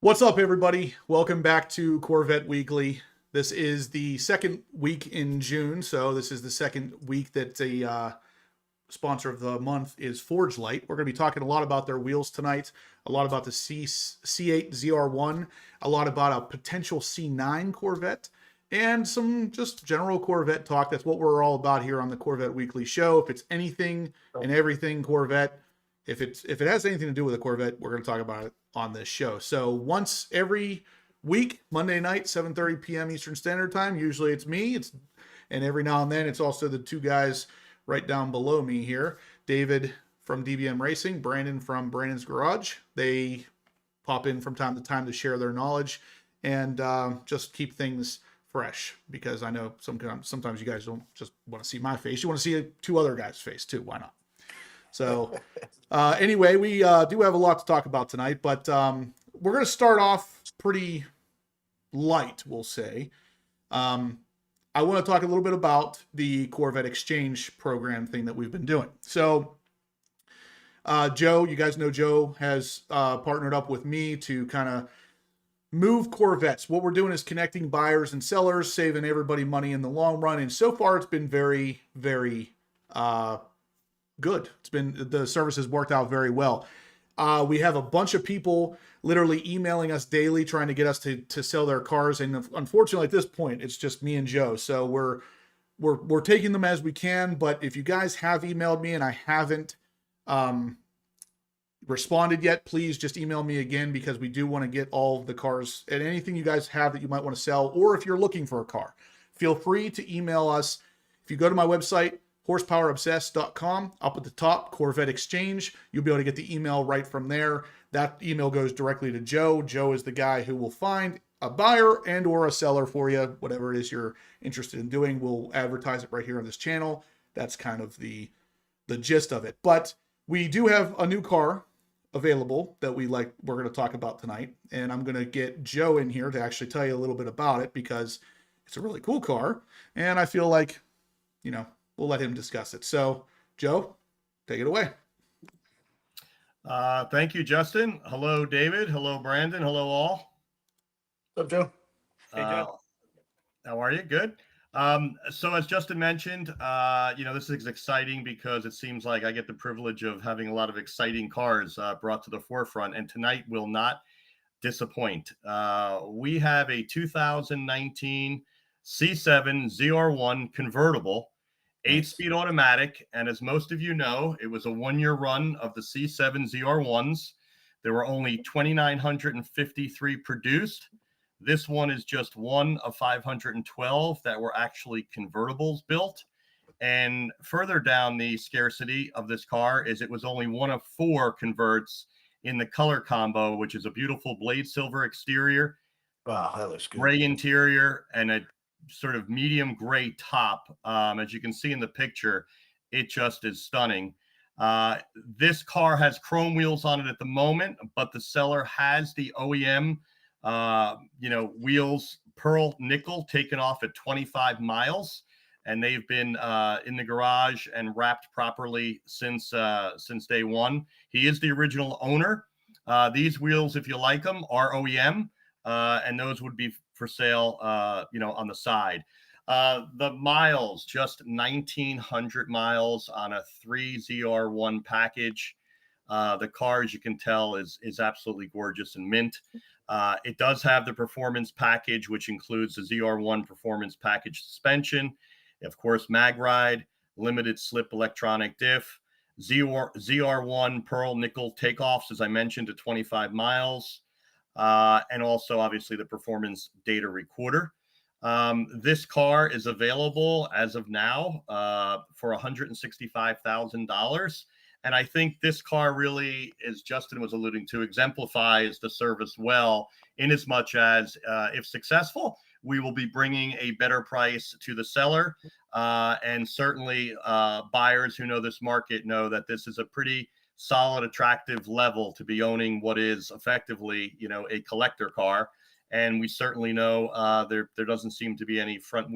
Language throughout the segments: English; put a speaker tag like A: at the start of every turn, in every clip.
A: What's up, everybody? Welcome back to Corvette Weekly. This is the second week in June, so this is the second week that the sponsor of the month is forgelite. We're going to be talking a lot about their wheels tonight, a lot about the C8 ZR1, a lot about a potential C9 Corvette, and some just general Corvette talk. That's what we're all about here on the Corvette Weekly show. If it's anything and everything Corvette, if it has anything to do with a Corvette, we're going to talk about it on this show. So once every week, Monday night, 7:30 p.m. Eastern Standard Time. Usually it's me. And every now and then it's also the two guys right down below me here, David from DBM Racing, Brandon from Brandon's Garage. They pop in from time to time to share their knowledge and just keep things fresh, because I know sometimes you guys don't just want to see my face. You want to see two other guys' face too. Why not? So anyway, we do have a lot to talk about tonight, but we're going to start off pretty light, we'll say. I want to talk a little bit about the Corvette exchange program thing that we've been doing. So Joe, you guys know Joe has partnered up with me to kind of move Corvettes. What we're doing is connecting buyers and sellers, saving everybody money in the long run. And so far it's been very, very good. The service has worked out very well. We have a bunch of people literally emailing us daily, trying to get us to sell their cars. And unfortunately at this point, it's just me and Joe. So we're taking them as we can. But if you guys have emailed me and I haven't responded yet, please just email me again, because we do want to get all of the cars and anything you guys have that you might want to sell, or if you're looking for a car, feel free to email us. If you go to my website, horsepowerobsessed.com, up at the top, Corvette Exchange, you'll be able to get the email right from there. That email goes directly to Joe. Joe is the guy who will find a buyer and or a seller for you, whatever it is you're interested in doing. We'll advertise it right here on this channel. That's kind of the gist of it. But we do have a new car available that we're going to talk about tonight, and I'm going to get Joe in here to actually tell you a little bit about it, because it's a really cool car, and I feel like, we'll let him discuss it. So, Joe, take it away.
B: Thank you, Justin. Hello, David. Hello, Brandon. Hello, all.
C: What's up, Joe?
D: Hey, Joe.
B: How are you? Good. So as Justin mentioned, this is exciting because it seems like I get the privilege of having a lot of exciting cars brought to the forefront, and tonight will not disappoint. We have a 2019 C7 ZR1 convertible, 8-speed automatic, and as most of you know, it was a one-year run of the C7 ZR1's. There were only 2,953 produced. This one is just one of 512 that were actually convertibles built. And further down the scarcity of this car is it was only one of 4 converts in the color combo, which is a beautiful blade silver exterior,
C: Wow, that looks good.
B: gray interior, and a sort of medium gray top. As you can see in the picture, it just is stunning. This car has chrome wheels on it at the moment, but the seller has the OEM wheels, pearl nickel, taken off at 25 miles, and they've been in the garage and wrapped properly since day one. He is the original owner. These wheels, if you like them, are OEM, and those would be for sale, on the side. The miles, just 1,900 miles on a 3 ZR1 package. The car, as you can tell, is absolutely gorgeous and mint. It does have the performance package, which includes the ZR1 performance package suspension, of course, mag ride, limited slip electronic diff, ZR1 pearl nickel takeoffs, as I mentioned, to 25 miles, and also obviously the performance data recorder. This car is available as of now for $165,000. And I think this car really, as Justin was alluding to, exemplifies the service well, in as much as if successful, we will be bringing a better price to the seller. And certainly buyers who know this market know that this is a pretty solid, attractive level to be owning what is effectively, a collector car. And we certainly know there doesn't seem to be any front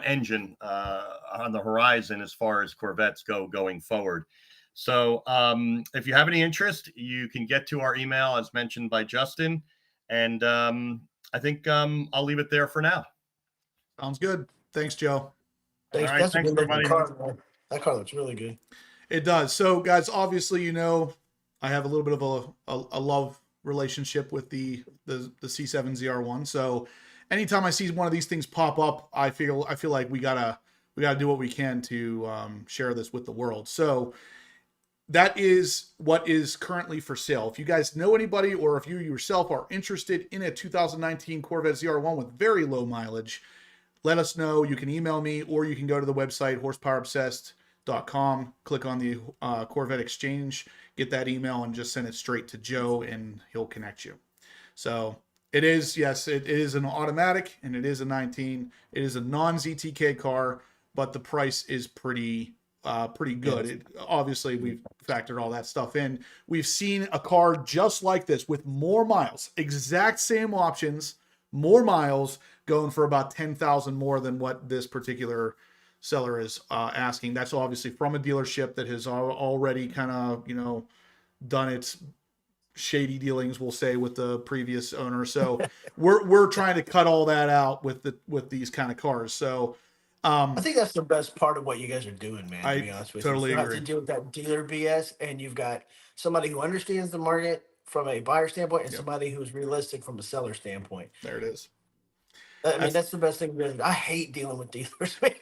B: engine on the horizon as far as Corvettes going forward. So if you have any interest, you can get to our email as mentioned by Justin. And I think I'll leave it there for now.
A: Sounds good. Thanks, Joe.
C: Thanks.
B: All right,
C: That's
B: thanks,
C: a good looking
B: everybody.
C: car, man. That car looks really good.
A: It does. So, guys, obviously, you know, I have a little bit of a love relationship with the C7 ZR1. So, anytime I see one of these things pop up, I feel like we gotta do what we can to share this with the world. So, that is what is currently for sale. If you guys know anybody, or if you yourself are interested in a 2019 Corvette ZR1 with very low mileage, let us know. You can email me, or you can go to the website horsepowerobsessed.com, click on the Corvette Exchange, get that email, and just send it straight to Joe, and he'll connect you. So it is, yes, it is an automatic, and it is a 19. It is a non-ZTK car, but the price is pretty good.
C: Yes.
A: Obviously, we've factored all that stuff in. We've seen a car just like this with more miles, exact same options, more miles, going for about 10,000 more than what this particular seller is asking. That's obviously from a dealership that has already kind of, you know, done its shady dealings, we'll say, with the previous owner. So we're trying to cut all that out with these kind of cars. So
C: I think that's the best part of what you guys are doing, man.
A: I
C: To be honest with
A: totally
C: you, you don't
A: agree.
C: have to deal with that dealer BS, and you've got somebody who understands the market from a buyer standpoint, and
A: Yep.
C: somebody who's realistic from a seller standpoint.
A: There it is.
C: I mean, that's the best thing. I hate dealing with dealers, man.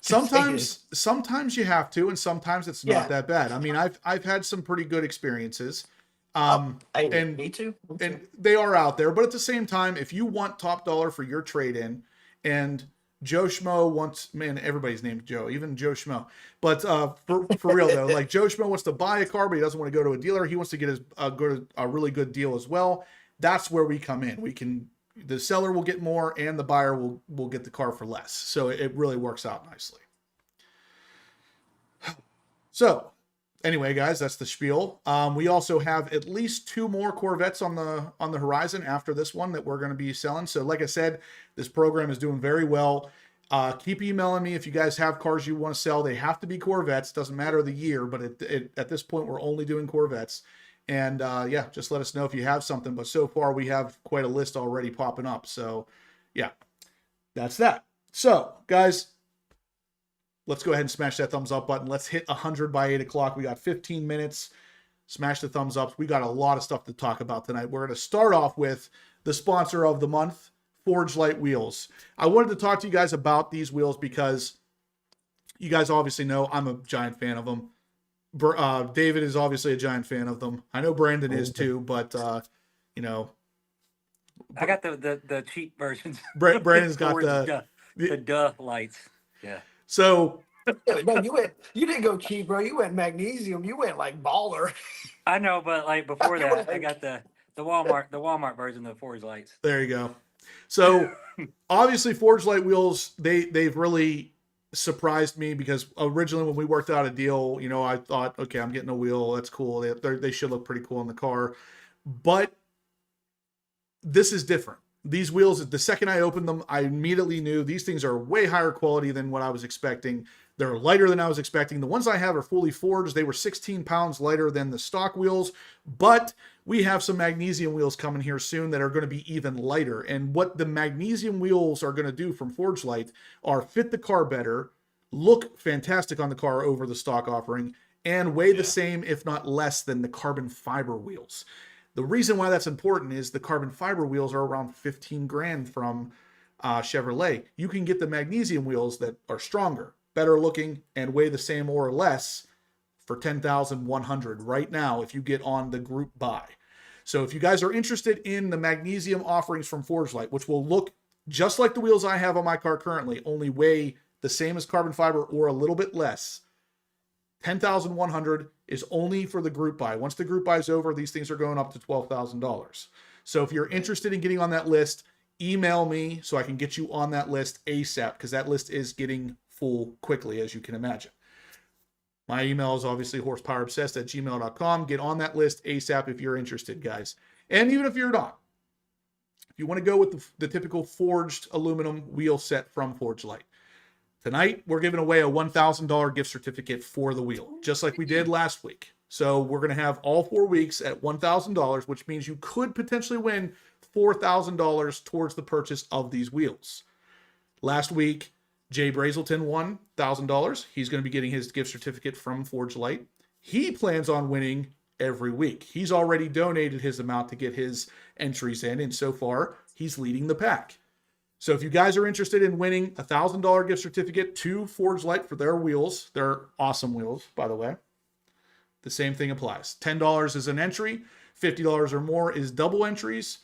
A: Sometimes you have to, and sometimes it's not that bad. I mean, I've had some pretty good experiences. And
C: Me too.
A: and they are out there, but at the same time, if you want top dollar for your trade-in, and Joe Schmo wants, man, everybody's named Joe, even Joe Schmo. But for real though, like Joe Schmo wants to buy a car, but he doesn't want to go to a dealer. He wants to get a really good deal as well. That's where we come in. The seller will get more, and the buyer will get the car for less. So it really works out nicely. So anyway, guys, that's the spiel. We also have at least 2 more Corvettes on the horizon after this one that we're going to be selling. So like I said, this program is doing very well. Keep emailing me if you guys have cars you want to sell. They have to be Corvettes. Doesn't matter the year, but at this point, we're only doing Corvettes. And yeah, just let us know if you have something. But so far, we have quite a list already popping up. So yeah, that's that. So guys, let's go ahead and smash that thumbs up button. Let's hit 100 by 8 o'clock. We got 15 minutes. Smash the thumbs up. We got a lot of stuff to talk about tonight. We're going to start off with the sponsor of the month, Forgelite Wheels. I wanted to talk to you guys about these wheels because you guys obviously know I'm a giant fan of them. David is obviously a giant fan of them. I know Brandon is too, but you know,
D: I got the cheap versions.
A: Brandon's got
D: the lights. Yeah.
A: So
C: No, you didn't go cheap, bro. You went magnesium. You went like baller.
D: I know, but like before that, I got the Walmart version of the Forge lights.
A: there you go. So obviously Forgelite wheels, they've really surprised me, because originally when we worked out a deal, you know, I thought, okay, I'm getting a wheel. That's cool. They should look pretty cool in the car. But this is different. These wheels, the second I opened them, I immediately knew these things are way higher quality than what I was expecting. They're lighter than I was expecting. The ones I have are fully forged. They were 16 pounds lighter than the stock wheels, but we have some magnesium wheels coming here soon that are going to be even lighter. And what the magnesium wheels are going to do from Forgelite are fit the car better, look fantastic on the car over the stock offering, and weigh the same, if not less, than the carbon fiber wheels. The reason why that's important is the carbon fiber wheels are around 15 grand from Chevrolet. You can get the magnesium wheels that are stronger, better looking, and weigh the same or less for $10,100 right now if you get on the group buy. So if you guys are interested in the magnesium offerings from Forgelite, which will look just like the wheels I have on my car currently, only weigh the same as carbon fiber or a little bit less, $10,100 is only for the group buy. Once the group buy is over, these things are going up to $12,000. So if you're interested in getting on that list, email me so I can get you on that list ASAP, because that list is getting full quickly, as you can imagine. My email is obviously horsepowerobsessed@gmail.com. Get on that list ASAP if you're interested, guys. And even if you're not, if you want to go with the typical forged aluminum wheel set from Forgelite, Tonight, we're giving away a $1,000 gift certificate for the wheel, just like we did last week. So we're going to have all 4 weeks at $1,000, which means you could potentially win $4,000 towards the purchase of these wheels. Last week, Jay Brazelton won $1,000. He's going to be getting his gift certificate from forgelite. He plans on winning every week. He's already donated his amount to get his entries in, and so far, he's leading the pack. So if you guys are interested in winning a $1,000 gift certificate to forgelite for their wheels, they're awesome wheels, by the way, the same thing applies. $10 is an entry, $50 or more is double entries,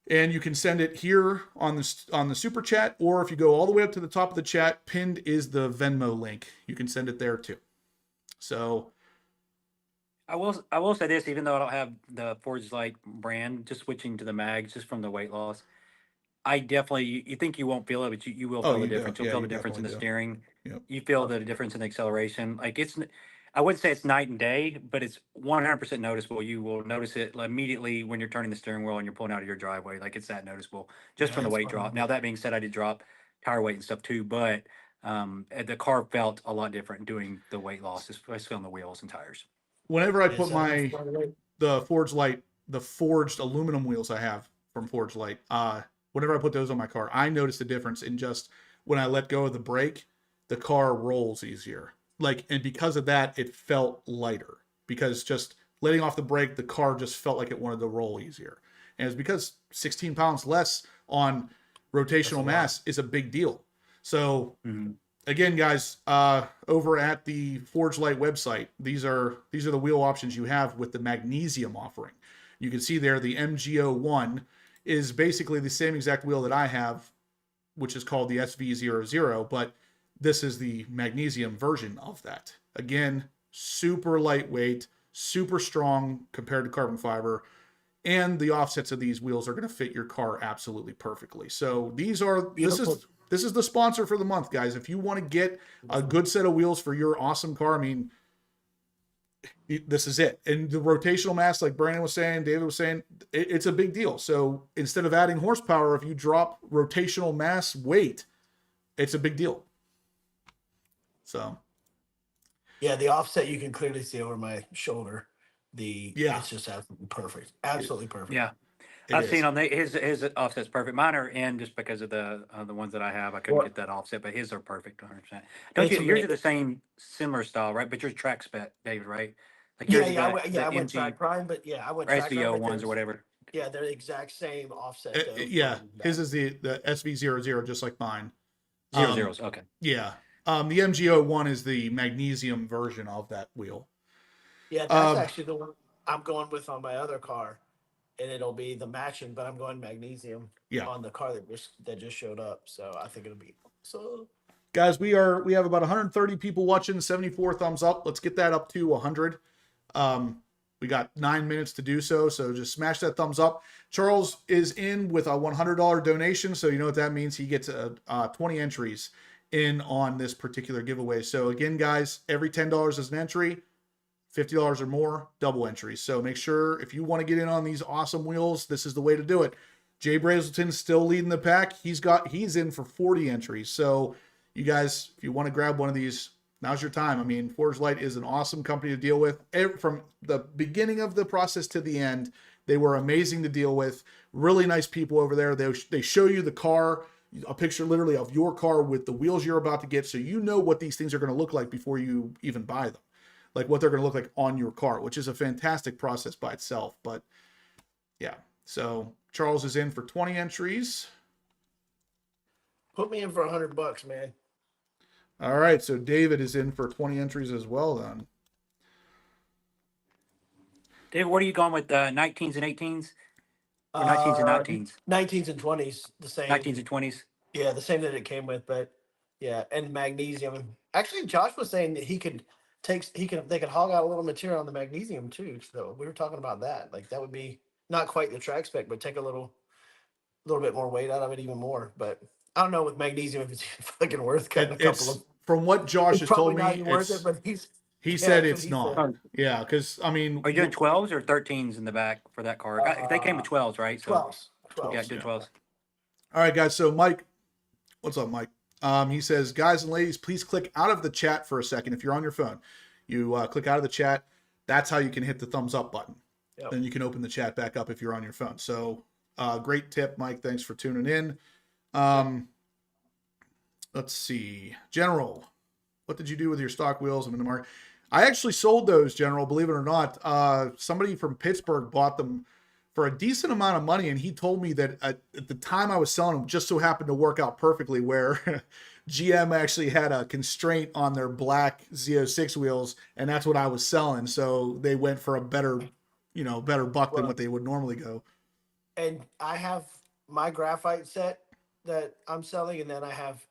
A: and you can send it here on the super chat, or if you go all the way up to the top of the chat, pinned is the Venmo link. You can send it there too. So
D: I will say this, even though I don't have the forgelite brand, just switching to the mags just from the weight loss. I definitely, you think you won't feel it, but you will feel the difference. You'll feel the difference in the steering.
A: Yep.
D: You feel the difference in the acceleration. Like I wouldn't say it's night and day, but it's 100% noticeable. You will notice it immediately when you're turning the steering wheel and you're pulling out of your driveway. Like it's that noticeable just from the weight drop. Now, that being said, I did drop tire weight and stuff too, but the car felt a lot different doing the weight loss, especially on the wheels and tires.
A: whenever I put the forged aluminum wheels I have from forgelite, whenever I put those on my car, I noticed a difference in just when I let go of the brake, the car rolls easier. And because of that, it felt lighter, because just letting off the brake, the car just felt like it wanted to roll easier. And it's because 16 pounds less on rotational mass is a big deal. So again, guys, over at the forgelite website, these are the wheel options you have with the magnesium offering. You can see there the MGO1 is basically the same exact wheel that I have, which is called the SV00, but this is the magnesium version of that. Again, super lightweight, super strong compared to carbon fiber, and the offsets of these wheels are going to fit your car absolutely perfectly. So this is the sponsor for the month, guys. If you want to get a good set of wheels for your awesome car, I mean, this is it. And the rotational mass, like Brandon was saying, David was saying, it's a big deal. So instead of adding horsepower, if you drop rotational mass weight, it's a big deal. So
C: yeah, the offset you can clearly see over my shoulder. It's just absolutely perfect. Absolutely perfect.
D: Yeah. I've seen on his offset's perfect. Mine are in just because of the ones that I have. I couldn't get that offset, but his are perfect 100%. Yours are the same similar style, right? But yours track spec, David, right? Like
C: I went track prime, but I went track
D: SVO ones or whatever.
C: Yeah, they're the exact same offset.
A: His is the SV00, just like mine.
D: 00s, okay.
A: Yeah. The MGO1 is the magnesium version of that wheel.
C: Yeah, that's actually the one I'm going with on my other car, and it'll be the matching, but I'm going magnesium on the car that just showed up. So I think it'll be so.
A: Guys, we have about 130 people watching, 74 thumbs up. Let's get that up to 100. We got 9 minutes to do so just smash that thumbs up. Charles is in with a $100 donation, so you know what that means. He gets 20 entries in on this particular giveaway. So again, guys, every $10 is an entry, $50 or more, double entries. So make sure if you want to get in on these awesome wheels, this is the way to do it. Jay Brazelton's still leading the pack. He's in for 40 entries. So you guys, if you want to grab one of these, now's your time. I mean, forgelite is an awesome company to deal with. From the beginning of the process to the end, they were amazing to deal with. Really nice people over there. They show you the car, a picture literally of your car with the wheels you're about to get, so you know what these things are going to look like before you even buy them. Like what they're going to look like on your car, which is a fantastic process by itself. But yeah, so Charles is in for 20 entries.
C: Put me in for $100, man.
A: All right, so David is in for 20 entries as well then.
D: David, what are you going with, 19s and 18s? Or 19s and 19s?
C: 19s and 20s, the same.
D: 19s and 20s?
C: Yeah, the same that it came with, but yeah, and magnesium. Actually, Josh was saying that they could hog out a little material on the magnesium too. So we were talking about that. Like that would be not quite the track spec, but take a little bit more weight out of it, even more. But I don't know with magnesium if it's fucking worth cutting a couple of.
A: From what Josh has told me, he said it's not.
C: Said.
A: Yeah, because I mean,
D: Are you doing 12s or 13s in the back for that car? They came with 12s, right? So,
C: 12s.
D: Yeah, do 12s.
A: All right, guys. So Mike, what's up, Mike? He says, guys and ladies, please click out of the chat for a second. If you're on your phone, you click out of the chat. That's how you can hit the thumbs up button.
C: Yep.
A: Then you can open the chat back up if you're on your phone. So great tip, Mike. Thanks for tuning in. Let's see. General, what did you do with your stock wheels? I'm in the market. I actually sold those, General, believe it or not. Somebody from Pittsburgh bought them for a decent amount of money, and he told me that at the time I was selling them, just so happened to work out perfectly where GM actually had a constraint on their black Z06 wheels, and that's what I was selling. So they went for a better buck than what they would normally go.
C: And I have my graphite set that I'm selling, and then I have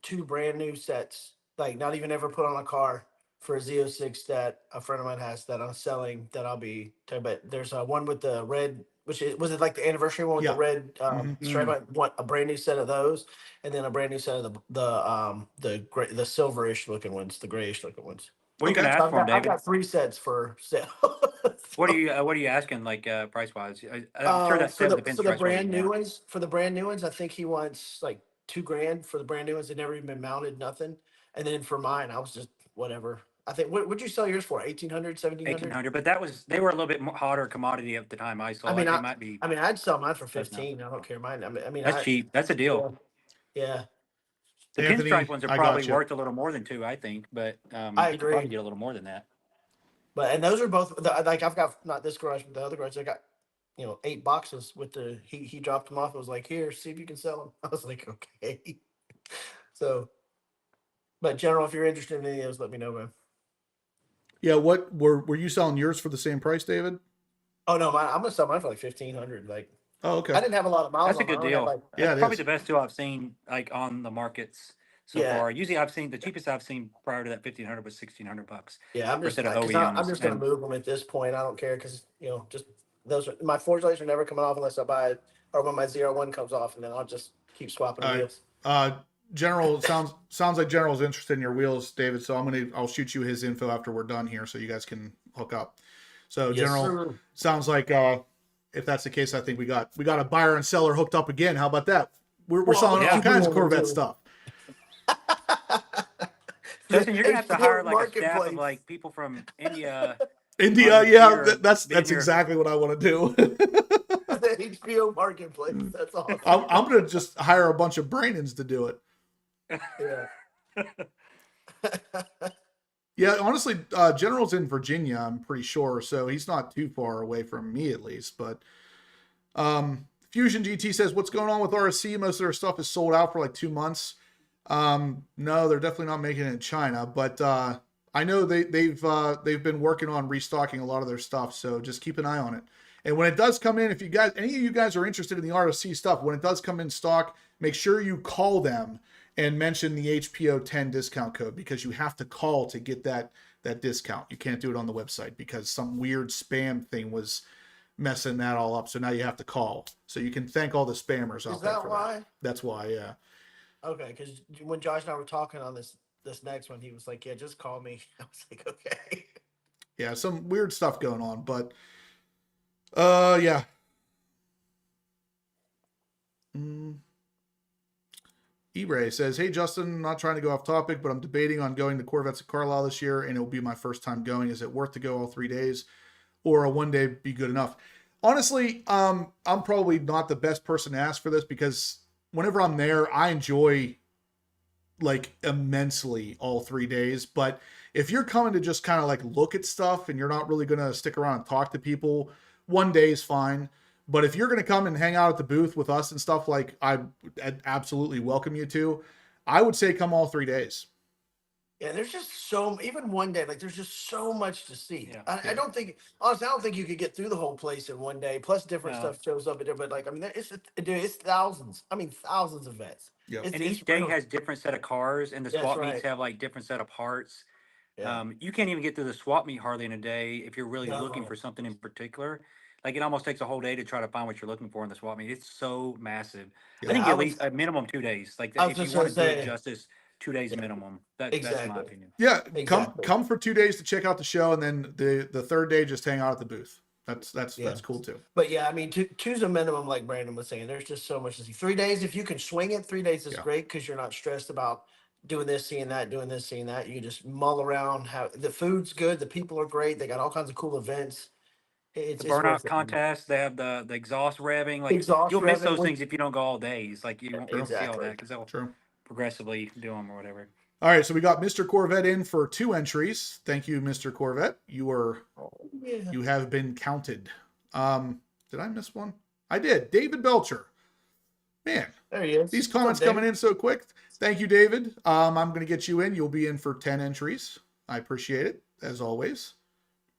C: 2 brand new sets, like not even ever put on a car, for a Z06 that a friend of mine has that I'm selling that I'll be telling. But there's one with the red, was it like the anniversary one with
A: Yeah.
C: the red stripe? I want a brand new set of those, and then a brand new set of the silverish looking ones, the grayish looking ones.
D: What are you gonna
C: So
D: ask for them,
C: I've
D: David?
C: got 3 sets for sale.
D: What are you asking, like price wise? I'm sure that
C: for
D: depends.
C: the
D: price-wise
C: brand
D: more.
C: new ones, I think he wants like $2,000 for the brand new ones. They've never even been mounted, nothing. And then for mine, I was just whatever. I think what'd you sell yours for? 1,800, 1,700?
D: 1,800, but they were a little bit more hotter commodity at the time I sold.
C: I mean,
D: it might be.
C: I'd sell mine for
D: That's not-
C: 15. I don't care. Mine.
D: That's cheap. That's a deal.
C: Yeah.
D: The
A: Anthony,
D: pinstripe ones are
A: I
D: probably
A: gotcha.
D: worth a little more than 2, I think, but
C: I
D: you could
C: agree.
D: probably get a little more than that.
C: But and those are both like I've got not this garage, but the other garage. I got 8 boxes with the he dropped them off. I was like, here, see if you can sell them. I was like, okay. So, but General, if you're interested in any of those, let me know, man.
A: Yeah, what were you selling yours for the same price, David?
C: Oh no, I'm gonna sell mine for like 1,500. Like
A: Oh, okay.
C: I didn't have a lot of miles.
D: That's a
C: on mine.
D: good
C: I only had,
D: deal.
C: like,
A: Yeah,
D: That's
A: it
D: probably
A: is.
D: the best 2 I've seen like on the markets so
C: Yeah.
D: far. Usually I've seen the cheapest I've seen prior to that 1,500 was $1,600.
C: Yeah, I'm
D: for a
C: just
D: set of
C: I'm
D: OEMs,
C: just gonna
D: and-
C: move them at this point. I don't care because just those are my forge lights are never coming off unless I buy it or when my ZR1 comes off, and then I'll just keep swapping
A: All right.
C: wheels.
A: General sounds like General's interested in your wheels, David. So I'll shoot you his info after we're done here, so you guys can hook up. So
C: Yes,
A: General,
C: sir.
A: sounds like if that's the case, I think we got a buyer and seller hooked up again. How about that? We're
C: Well,
A: selling
C: yeah.
A: all kinds of
C: We'll
A: Corvette
C: do.
A: stuff.
D: Justin, you're gonna have to
C: HBO
D: hire like a staff of
C: Marketplace.
D: like people from India.
A: India,
D: On
A: yeah,
D: here,
A: that's
D: being here.
A: exactly what I want to do.
C: The HBO Marketplace. That's awesome.
A: I'm gonna just hire a bunch of Brainons to do it.
C: Yeah.
A: Yeah, honestly, General's in Virginia, I'm pretty sure, so he's not too far away from me at least. But Fusion GT says, "What's going on with RSC? Most of their stuff is sold out for like 2 months." No, they're definitely not making it in China, but I know they've been working on restocking a lot of their stuff, so just keep an eye on it. And when it does come in, if you guys, any of you guys are interested in the RSC stuff, when it does come in stock, make sure you call them and mention the HPO 10 discount code, because you have to call to get that discount. You can't do it on the website because some weird spam thing was messing that all up. So now you have to call. So you can thank all the spammers out
C: Is
A: there
C: that
A: for
C: why?
A: that. That's why, yeah.
C: Okay, because when Josh and I were talking on this next one, he was like, "Yeah, just call me." I was like, "Okay."
A: Yeah, some weird stuff going on, but yeah. E-Ray says, "Hey Justin, not trying to go off topic, but I'm debating on going to Corvettes at Carlisle this year, and it will be my first time going. Is it worth to go all 3 days, or a 1 day be good enough?" Honestly, I'm probably not the best person to ask for this, because whenever I'm there, I enjoy like immensely all 3 days. But if you're coming to just kind of like look at stuff and you're not really going to stick around and talk to people, 1 day is fine. But if you're going to come and hang out at the booth with us and stuff, like I'd absolutely welcome you to. I would say come all 3 days.
C: Yeah, there's just even 1 day, like there's just so much to see.
D: Yeah.
C: I don't think, honestly, I don't think you could get through the whole place in 1 day. Plus, different
D: No.
C: stuff shows up at different. Like, I mean, it's thousands. I mean, thousands of vets.
A: Yep.
C: It's,
D: And
C: it's
D: each day
C: real.
D: has different set of cars, and the
C: That's
D: swap
C: right.
D: meets have like different set of parts.
C: Yeah.
D: You can't even get through the swap meet hardly in a day if you're really looking
C: No.
D: for something in particular. Like it almost takes a whole day to try to find what you're looking for in the swap meet. It's so massive.
A: Yeah,
D: I think
C: I
D: at
C: was-
D: least a minimum 2 days. Like
C: I was
D: if you
C: just
D: want to
C: gonna
D: do it
C: say-
D: justice, 2 days
C: Yeah.
D: minimum. That's my
C: Exactly.
D: opinion.
A: Yeah,
C: Exactly.
A: come for 2 days to check out the show, and then the third day just hang out at the booth. That's cool too.
C: But yeah, I mean, two's a minimum, like Brandon was saying. There's just so much to see. 3 days, if you can swing it, 3 days is
A: Yeah.
C: great because you're not stressed about doing this, seeing that, doing this, seeing that. You can just mull around. How the food's good, the people are great. They got all kinds of cool events. It's
D: The
C: it's
D: burnout
C: worth it.
D: contest, they have the exhaust revving. Like
C: Exhaust
D: you'll miss
C: revving,
D: those
C: which-
D: things if you don't go all days. Like you won't be able to see all
C: Exactly.
D: that because they'll
A: True.
D: progressively do them or whatever.
A: All right, so we got Mr. Corvette in for 2 entries. Thank you, Mr. Corvette.
C: Yeah.
A: You have been counted. Did I miss one? I did. David Belcher. Man,
C: There he is.
A: these
C: What's up,
A: comments
C: David?
A: coming in so quick. Thank you, David. I'm going to get you in. You'll be in for 10 entries. I appreciate it, as always.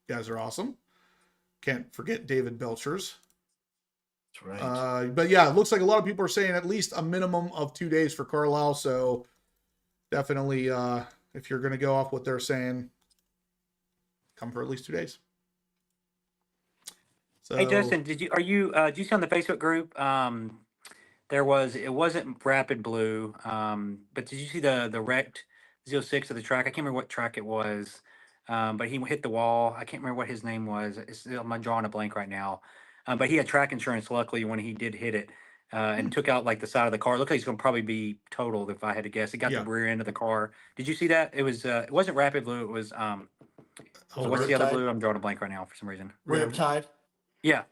A: You guys are awesome. Can't forget David Belcher's.
C: That's right.
A: But yeah, it looks like a lot of people are saying at least a minimum of 2 days for Carlisle. So definitely, if you're going to go off what they're saying, come for at least 2 days. So,
D: Hey Justin, did you see on the Facebook group? It wasn't Rapid Blue, but did you see the wrecked Z06 of the track? I can't remember what track it was, but he hit the wall. I can't remember what his name was. I'm drawing a blank right now. But he had track insurance, luckily, when he did hit it, and took out like the side of the car. It looked like he's going to probably be totaled if I had to guess. It got
A: Yeah.
D: the rear end of the car. Did you see that? It wasn't Rapid Blue. It was what's the other
C: Riptide?
D: blue? I'm drawing a blank right now for some reason.
C: Riptide.
D: Yeah,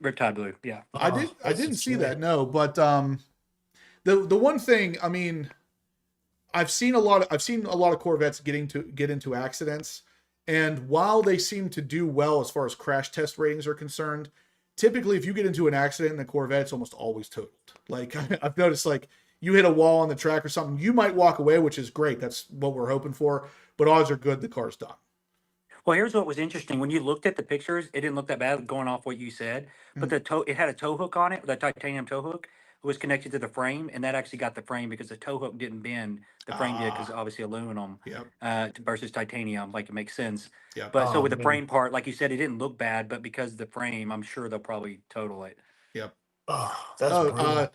D: Riptide Blue. Yeah.
A: I
C: That's
A: didn't see
C: sweet.
A: that, no, but the one thing, I mean, I've seen a lot of Corvettes get into accidents, and while they seem to do well as far as crash test ratings are concerned, typically if you get into an accident in a Corvette, it's almost always totaled. Like I've noticed, like you hit a wall on the track or something, you might walk away, which is great. That's what we're hoping for, but odds are good the car's done.
D: Well, here's what was interesting. When you looked at the pictures, it didn't look that bad going off what you said, but it had a tow hook on it, the titanium tow hook. It was connected to the frame, and that actually got the frame because the tow hook didn't bend. The frame did because obviously aluminum
A: Yep.
D: versus titanium, like it makes sense.
A: Yep.
D: But so
C: Oh,
D: with the
C: man.
D: frame part, like you said, it didn't look bad, but because of the frame, I'm sure they'll probably total it.
A: Yep.
C: Oh, that's brutal.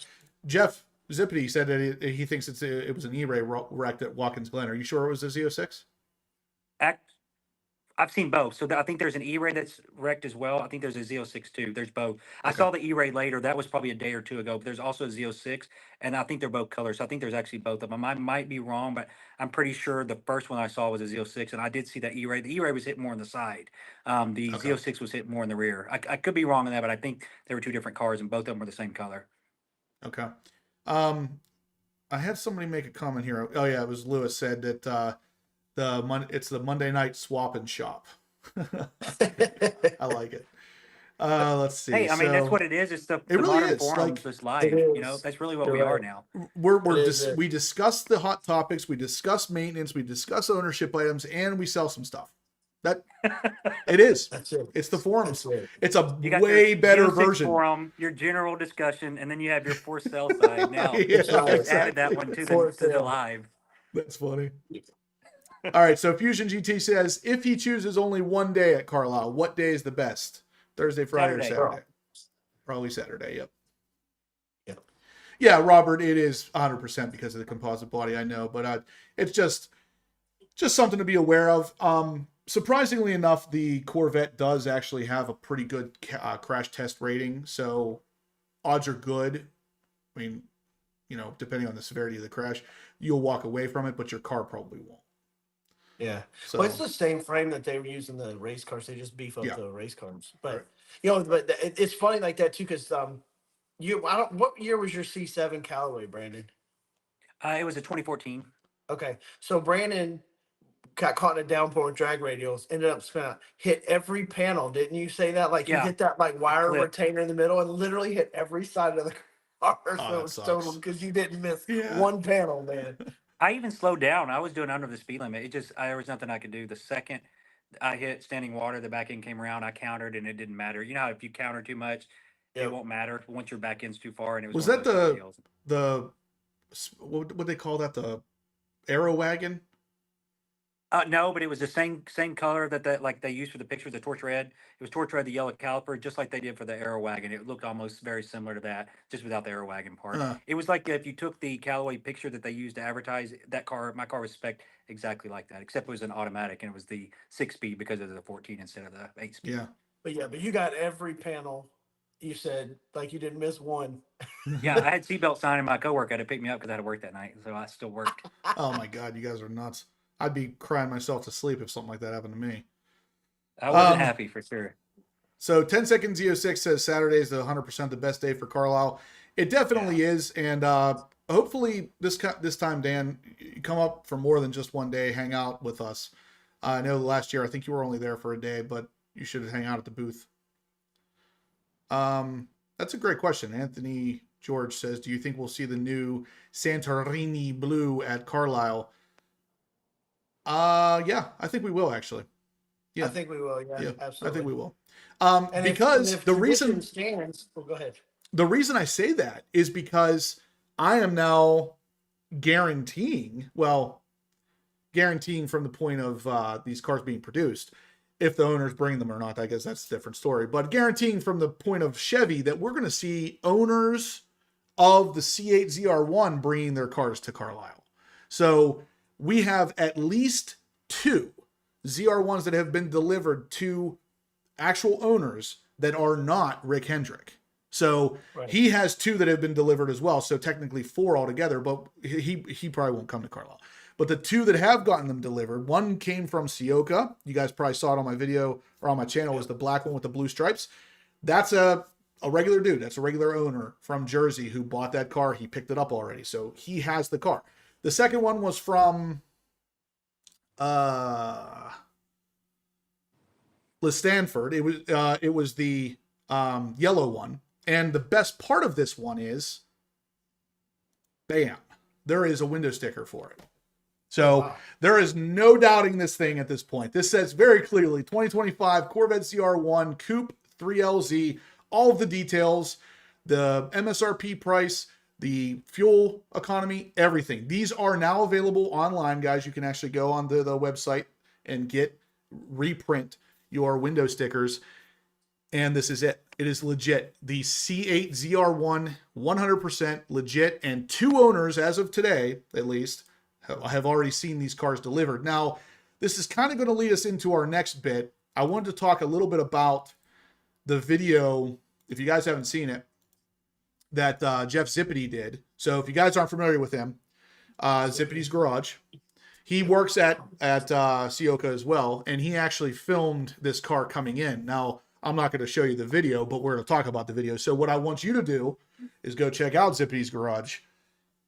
A: Jeff Zippity said that he thinks it was an E-Ray wrecked at Watkins Glen. Are you sure it was a Z06?
D: I've seen both. So I think there's an E-Ray that's wrecked as well. I think there's a Z06 too. There's both. I saw the E-Ray later. That was probably a day or two ago. But there's also a Z06, and I think they're both colors. So I think there's actually both of them. I might be wrong, but I'm pretty sure the first one I saw was a Z06, and I did see that E-Ray. The E-Ray was hit more on the side. The Z06 was hit more in the rear. I could be wrong on that, but I think there were two different cars, and both of them were the same color.
A: Okay. I had somebody make a comment here. Oh yeah, it was Lewis said that it's the Monday night swap and shop. I like it. Let's see.
D: Hey, I mean that's what it is. It's the
A: really
D: modern
A: is,
D: forums,
A: like,
D: just live. You know, that's really what
C: You're
D: we are
C: right.
D: now.
A: We discuss the hot topics, we discuss maintenance, we discuss ownership items, and we sell some stuff. That it is.
C: That's it.
A: It's the forums.
C: That's it.
A: It's a
D: You got
A: way
D: your
A: better
D: 06
A: version.
D: forum, your general discussion, and then you have your for sale side. Now,
A: Yeah,
C: right.
D: just added that one to
C: For
D: the
C: sale.
D: live.
A: That's funny. All right, so Fusion GT says if he chooses only one day at Carlisle, what day is the best? Thursday, Friday, or
D: Saturday.
A: Saturday? Probably Saturday. Yep.
C: Yep.
A: Yeah, Robert, it is 100% because of the composite body. I know, but it's just something to be aware of. Surprisingly enough, the Corvette does actually have a pretty good crash test rating, so odds are good. I mean, depending on the severity of the crash, you'll walk away from it, but your car probably won't.
C: Yeah.
A: So,
C: Well, it's the same frame that they were using the race cars. They just beef up
A: Yeah.
C: the race cars. But
A: Right.
C: but it's funny like that too, because what year was your C7 Callaway, Brandon?
D: It was a 2014.
C: Okay, so Brandon got caught in a downpour with drag radials, ended up spinning out, hit every panel. Didn't you say that? Like
D: Yeah.
C: he hit that like wire
D: Clipped.
C: retainer in the middle and literally hit every side of the car.
A: Oh,
C: So
A: that
C: it was
A: sucks.
C: total because you didn't miss
A: Yeah.
C: one panel, man.
D: I even slowed down. I was doing under the speed limit. There was nothing I could do. The second I hit standing water, the back end came around. I countered, and it didn't matter. You know how if you counter too much,
C: Yep.
D: it won't matter once your back end's too far. And it was
A: Was
D: one of
A: that
D: those deals.
A: the what would they call that? The Arrow Wagon?
D: No, but it was the same color that like they used for the picture, the torch red. It was torch red, the yellow caliper, just like they did for the Arrow Wagon. It looked almost very similar to that, just without the Arrow Wagon part. It was like if you took the Callaway picture that they used to advertise that car. My car was spec'd exactly like that, except it was an automatic and it was the 6-speed because of the 14 instead of the 8-speed.
A: Yeah.
C: but you got every panel. You said like you didn't miss one.
D: Yeah, I had seatbelt signing. My coworker had to pick me up because I had to work that night, so I still worked.
A: Oh my God, you guys are nuts. I'd be crying myself to sleep if something like that happened to me.
D: I wasn't happy for sure.
A: So 10 Seconds Z06 says Saturday is the 100% the best day for Carlisle. It definitely is. And hopefully this time, Dan, you come up for more than just one day, hang out with us. I know last year, I think you were only there for a day, but you should hang out at the booth. That's a great question. Anthony George says, do you think we'll see the new Santorini blue at Carlisle? Yeah, I think we will actually. Yeah.
C: I think we will. Yeah, absolutely.
A: I think we will.
C: And
A: because
C: if
A: the
C: tradition
A: reason
C: stands, well, go ahead.
A: the reason I say that is because I am now guaranteeing from the point of these cars being produced, if the owners bring them or not, I guess that's a different story, but guaranteeing from the point of Chevy that we're going to see owners of the C8 ZR1 bringing their cars to Carlisle. So we have at least 2 ZR1s that have been delivered to actual owners that are not Rick Hendrick. So
C: Right.
A: he has 2 that have been delivered as well. So technically 4 altogether, but he probably won't come to Carlisle. But the 2 that have gotten them delivered, one came from Sioka. You guys probably saw it on my video or on my channel. Was the black one with the blue stripes. That's a regular dude. That's a regular owner from Jersey who bought that car. He picked it up already. So he has the car. The second one was from Stanford. It was the yellow one. And the best part of this one is, bam, there is a window sticker for it. So
C: Wow.
A: there is no doubting this thing at this point. This says very clearly 2025 Corvette ZR1 Coupe 3LZ, all of the details, the MSRP price, the fuel economy, everything. These are now available online, guys. You can actually go on the website and reprint your window stickers. And this is it. It is legit. The C8 ZR1, 100% legit. And 2 owners, as of today, at least, have already seen these cars delivered. Now, this is kind of going to lead us into our next bit. I wanted to talk a little bit about the video, if you guys haven't seen it, that Jeff Zippity did. So if you guys aren't familiar with him, Zippity's Garage, he works at Sioka as well, and he actually filmed this car coming in. Now, I'm not going to show you the video, but we're going to talk about the video. So what I want you to do is go check out Zippity's Garage,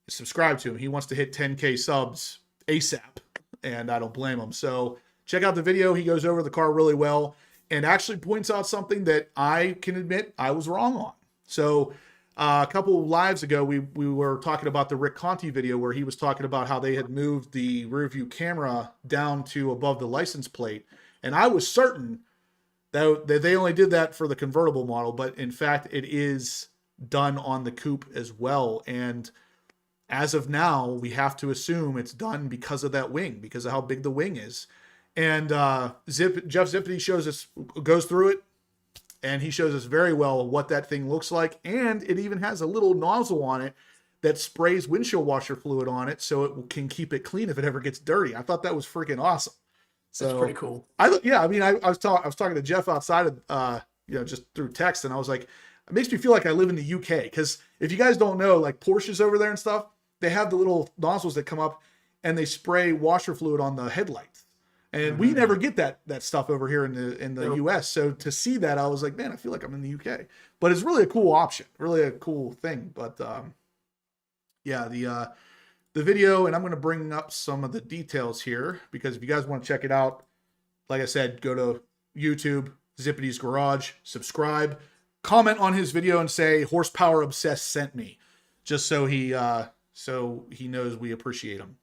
A: subscribe to him. He wants to hit 10K subs ASAP, and I don't blame him. So check out the video. He goes over the car really well and actually points out something that I can admit I was wrong on. So a couple of lives ago, we were talking about the Rick Conti video where he was talking about how they had moved the rear view camera down to above the license plate. And I was certain that they only did that for the convertible model, but in fact, it is done on the coupe as well. And as of now, we have to assume it's done because of that wing, because of how big the wing is. And Jeff Zippity goes through it, and he shows us very well what that thing looks like. And it even has a little nozzle on it that sprays windshield washer fluid on it so it can keep it clean if it ever gets dirty. I thought that was freaking awesome. So
C: That's pretty cool.
A: I was talking to Jeff outside of just through text, and I was like, it makes me feel like I live in the UK, because if you guys don't know, like Porsches over there and stuff, they have the little nozzles that come up and they spray washer fluid on the headlights. And we never get that stuff over here in the US. So to see that, I was like, man, I feel like I'm in the UK. But it's really a cool option, really a cool thing. But the video, and I'm going to bring up some of the details here, because if you guys want to check it out, like I said, go to YouTube, Zippity's Garage, subscribe, comment on his video and say Horsepower Obsessed sent me, just so he knows we appreciate him.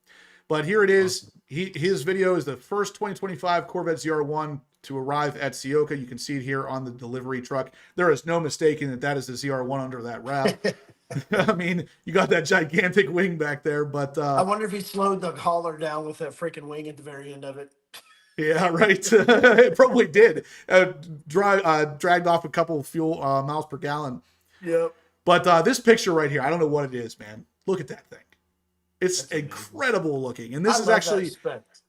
A: But here it is. His video is the first 2025 Corvette ZR1 to arrive at Sioka. You can see it here on the delivery truck. There is no mistaking that is the ZR1 under that wrap. I mean, you got that gigantic wing back there, but
C: I wonder if he slowed the hauler down with that freaking wing at the very end of it.
A: Yeah, right. It probably did. Dragged off a couple of fuel miles per gallon.
C: Yep.
A: But this picture right here, I don't know what it is, man. Look at that thing. It's incredible looking. And this is actually,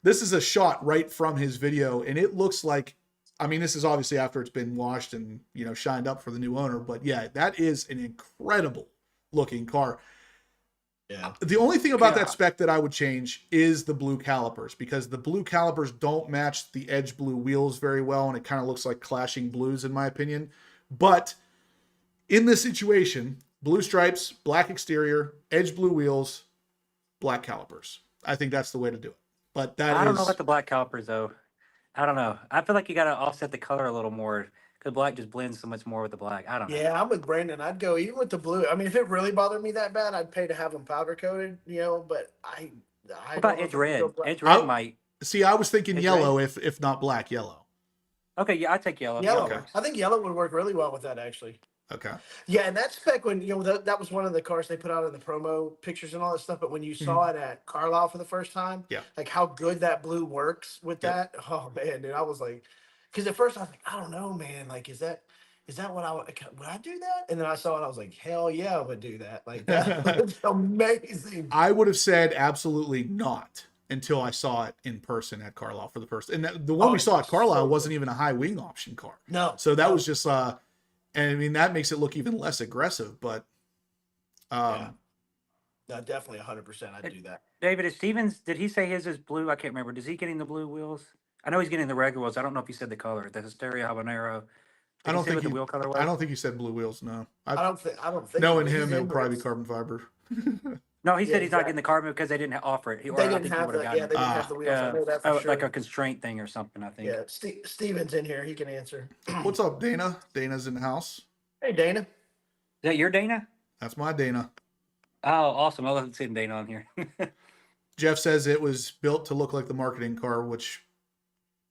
A: this is a shot right from his video, and it looks like I mean, this is obviously after it's been washed and, you know, shined up for the new owner, but yeah, that is an incredible looking car.
C: Yeah.
A: The only thing about
C: Yeah.
A: that spec that I would change is the blue calipers, because the blue calipers don't match the edge blue wheels very well, and it kind of looks like clashing blues in my opinion. But in this situation, blue stripes, black exterior, edge blue wheels, black calipers. I think that's the way to do it. But that
D: I don't know
A: is
D: about the black calipers though. I don't know. I feel like you got to offset the color a little more because black just blends so much more with the black. I don't know.
C: Yeah, I'm with Brandon. I'd go even with the blue. I mean, if it really bothered me that bad, I'd pay to have them powder coated, you know. But I
D: What about
C: don't know
D: edge
C: if I'd go
D: red?
C: black.
D: Edge red might.
A: see, I was thinking
D: It's
A: yellow, if not black, yellow.
D: Okay, yeah, I take yellow.
C: Yellow.
A: Okay.
C: I think yellow would work really well with that actually.
A: Okay.
C: Yeah, and that spec when you know that was one of the cars they put out in the promo pictures and all that stuff. But when you saw it at Carlisle for the first time,
A: Yeah.
C: like how good that blue works with
A: Yep.
C: that. Oh man, dude, I was like, because at first I was like, I don't know, man. Like, is that what would I do that? And then I saw it, I was like, hell yeah, I would do that. Like that was amazing.
A: I would have said absolutely not until I saw it in person at Carlisle for the first. And the one
C: Oh,
A: we saw at
C: so
A: Carlisle
C: good.
A: wasn't even a high wing option car.
C: No,
A: So that
C: no.
A: was just and I mean that makes it look even less aggressive, but
C: Yeah. No, definitely 100%. I'd do that.
D: David, is Stevens? Did he say his is blue? I can't remember. Does he getting the blue wheels? I know he's getting the regular wheels. I don't know if he said the color. The Hysteria Habanero.
A: I don't think
D: what the
A: he,
D: wheel color was.
A: I don't think he said blue wheels. No,
C: I don't think
A: knowing
C: he's
A: him,
C: in
A: it'll probably be
C: this.
A: carbon fiber.
D: No, he said
C: Yeah,
D: he's not
C: exactly.
D: getting the carbon because they didn't offer it. Or
C: They
D: I
C: didn't
D: think he
C: have
D: would
C: the
D: have
C: they
D: gotten
C: didn't
A: Ah.
C: have the wheels. I know that for sure.
D: like a constraint thing or something. I think.
C: Yeah, Steven's in here. He can answer.
A: What's up, Dana? Dana's in the house.
C: Hey, Dana.
D: Is that your Dana?
A: That's my Dana.
D: Oh, awesome! I love seeing Dana on here.
A: Jeff says it was built to look like the marketing car, which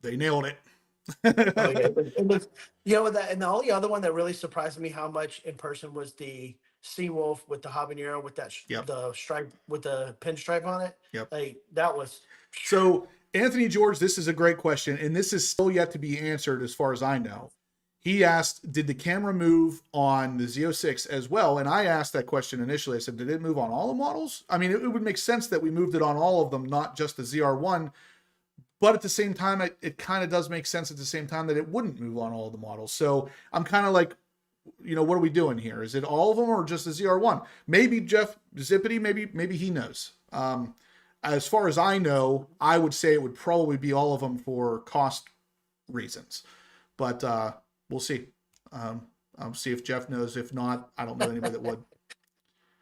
A: they nailed it.
C: Oh, yeah, it was, you know, that, and the only other one that really surprised me how much in person was the Seawolf with the habanero with that
A: Yep.
C: the stripe with the pinstripe on it.
A: Yep.
C: Like that was.
A: So, Anthony George, this is a great question, and this is still yet to be answered as far as I know. He asked, did the camera move on the Z06 as well? And I asked that question initially. I said, did it move on all the models? I mean, it would make sense that we moved it on all of them, not just the ZR1. But at the same time, it kind of does make sense at the same time that it wouldn't move on all of the models. So I'm kind of like, you know, what are we doing here? Is it all of them or just the ZR1? Maybe Jeff Zippity, maybe he knows. As far as I know, I would say it would probably be all of them for cost reasons. But we'll see. I'll see if Jeff knows. If not, I don't know anybody that would.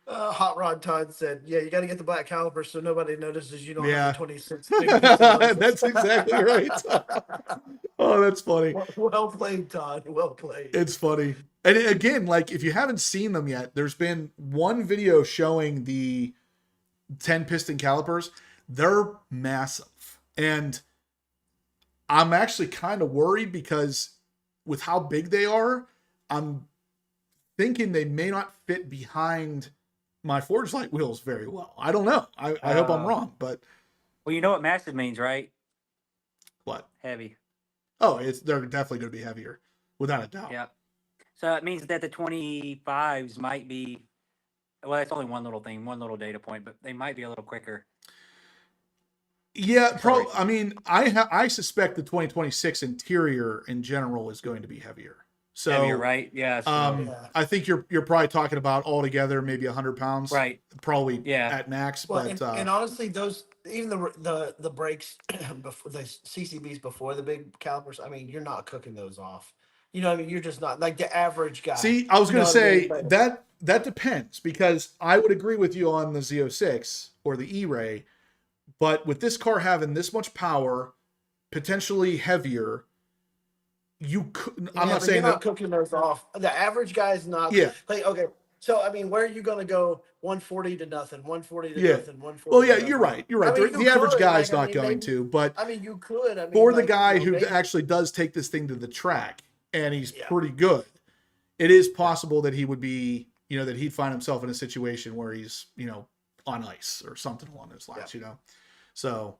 C: Hot Rod Todd said, "Yeah, you got to get the black calipers so nobody notices you don't
A: Yeah.
C: have the 26." That's
A: That's exactly right. Oh, that's funny.
C: Well played, Todd. Well played.
A: It's funny. And again, like if you haven't seen them yet, there's been one video showing the 10 piston calipers. They're massive. And I'm actually kind of worried because with how big they are, I'm thinking they may not fit behind my Forge Light wheels very well. I don't know. I hope I'm wrong, but
D: Well, you know what massive means, right?
A: what?
D: Heavy.
A: Oh, they're definitely going to be heavier, without a doubt.
D: Yeah. So it means that the 25s might be. Well, it's only one little thing, one little data point, but they might be a little quicker.
A: Yeah,
D: Sorry.
A: I mean, I suspect the 2026 interior in general is going to be heavier. So,
D: Heavier, right? Yeah. So,
C: Yeah.
A: I think you're probably talking about altogether maybe 100 pounds,
D: right.
A: Probably
D: Yeah.
A: at max.
C: Well,
A: But
C: and honestly, those even the brakes before the CCBs before the big calipers. I mean, you're not cooking those off. You know, what I mean, you're just not like the average guy.
A: see, I was
C: You
A: going
C: know
A: to
C: what I
A: say
C: mean? But-
A: that depends, because I would agree with you on the Z06 or the E-Ray, but with this car having this much power, potentially heavier, you could. I'm
C: Yeah,
A: not
C: but
A: saying
C: you're not
A: that.
C: cooking those off. The average guy's not.
A: Yeah.
C: Like, okay. So I mean, where are you going to go? 140 to nothing. 140 to
A: Yeah.
C: nothing. 140.
A: Well,
C: to
A: yeah,
C: nothing.
A: you're right. You're right.
C: I mean,
A: the
C: you
A: average
C: could,
A: guy's
C: like, I
A: not
C: mean,
A: going
C: maybe-
A: to, but
C: I mean, you could. I mean,
A: for the
C: like,
A: guy
C: you know,
A: who
C: maybe-
A: actually does take this thing to the track and he's
C: Yeah.
A: pretty good, it is possible that he would be, you know, that he'd find himself in a situation where he's, you know, on ice or something along those lines, you know? So,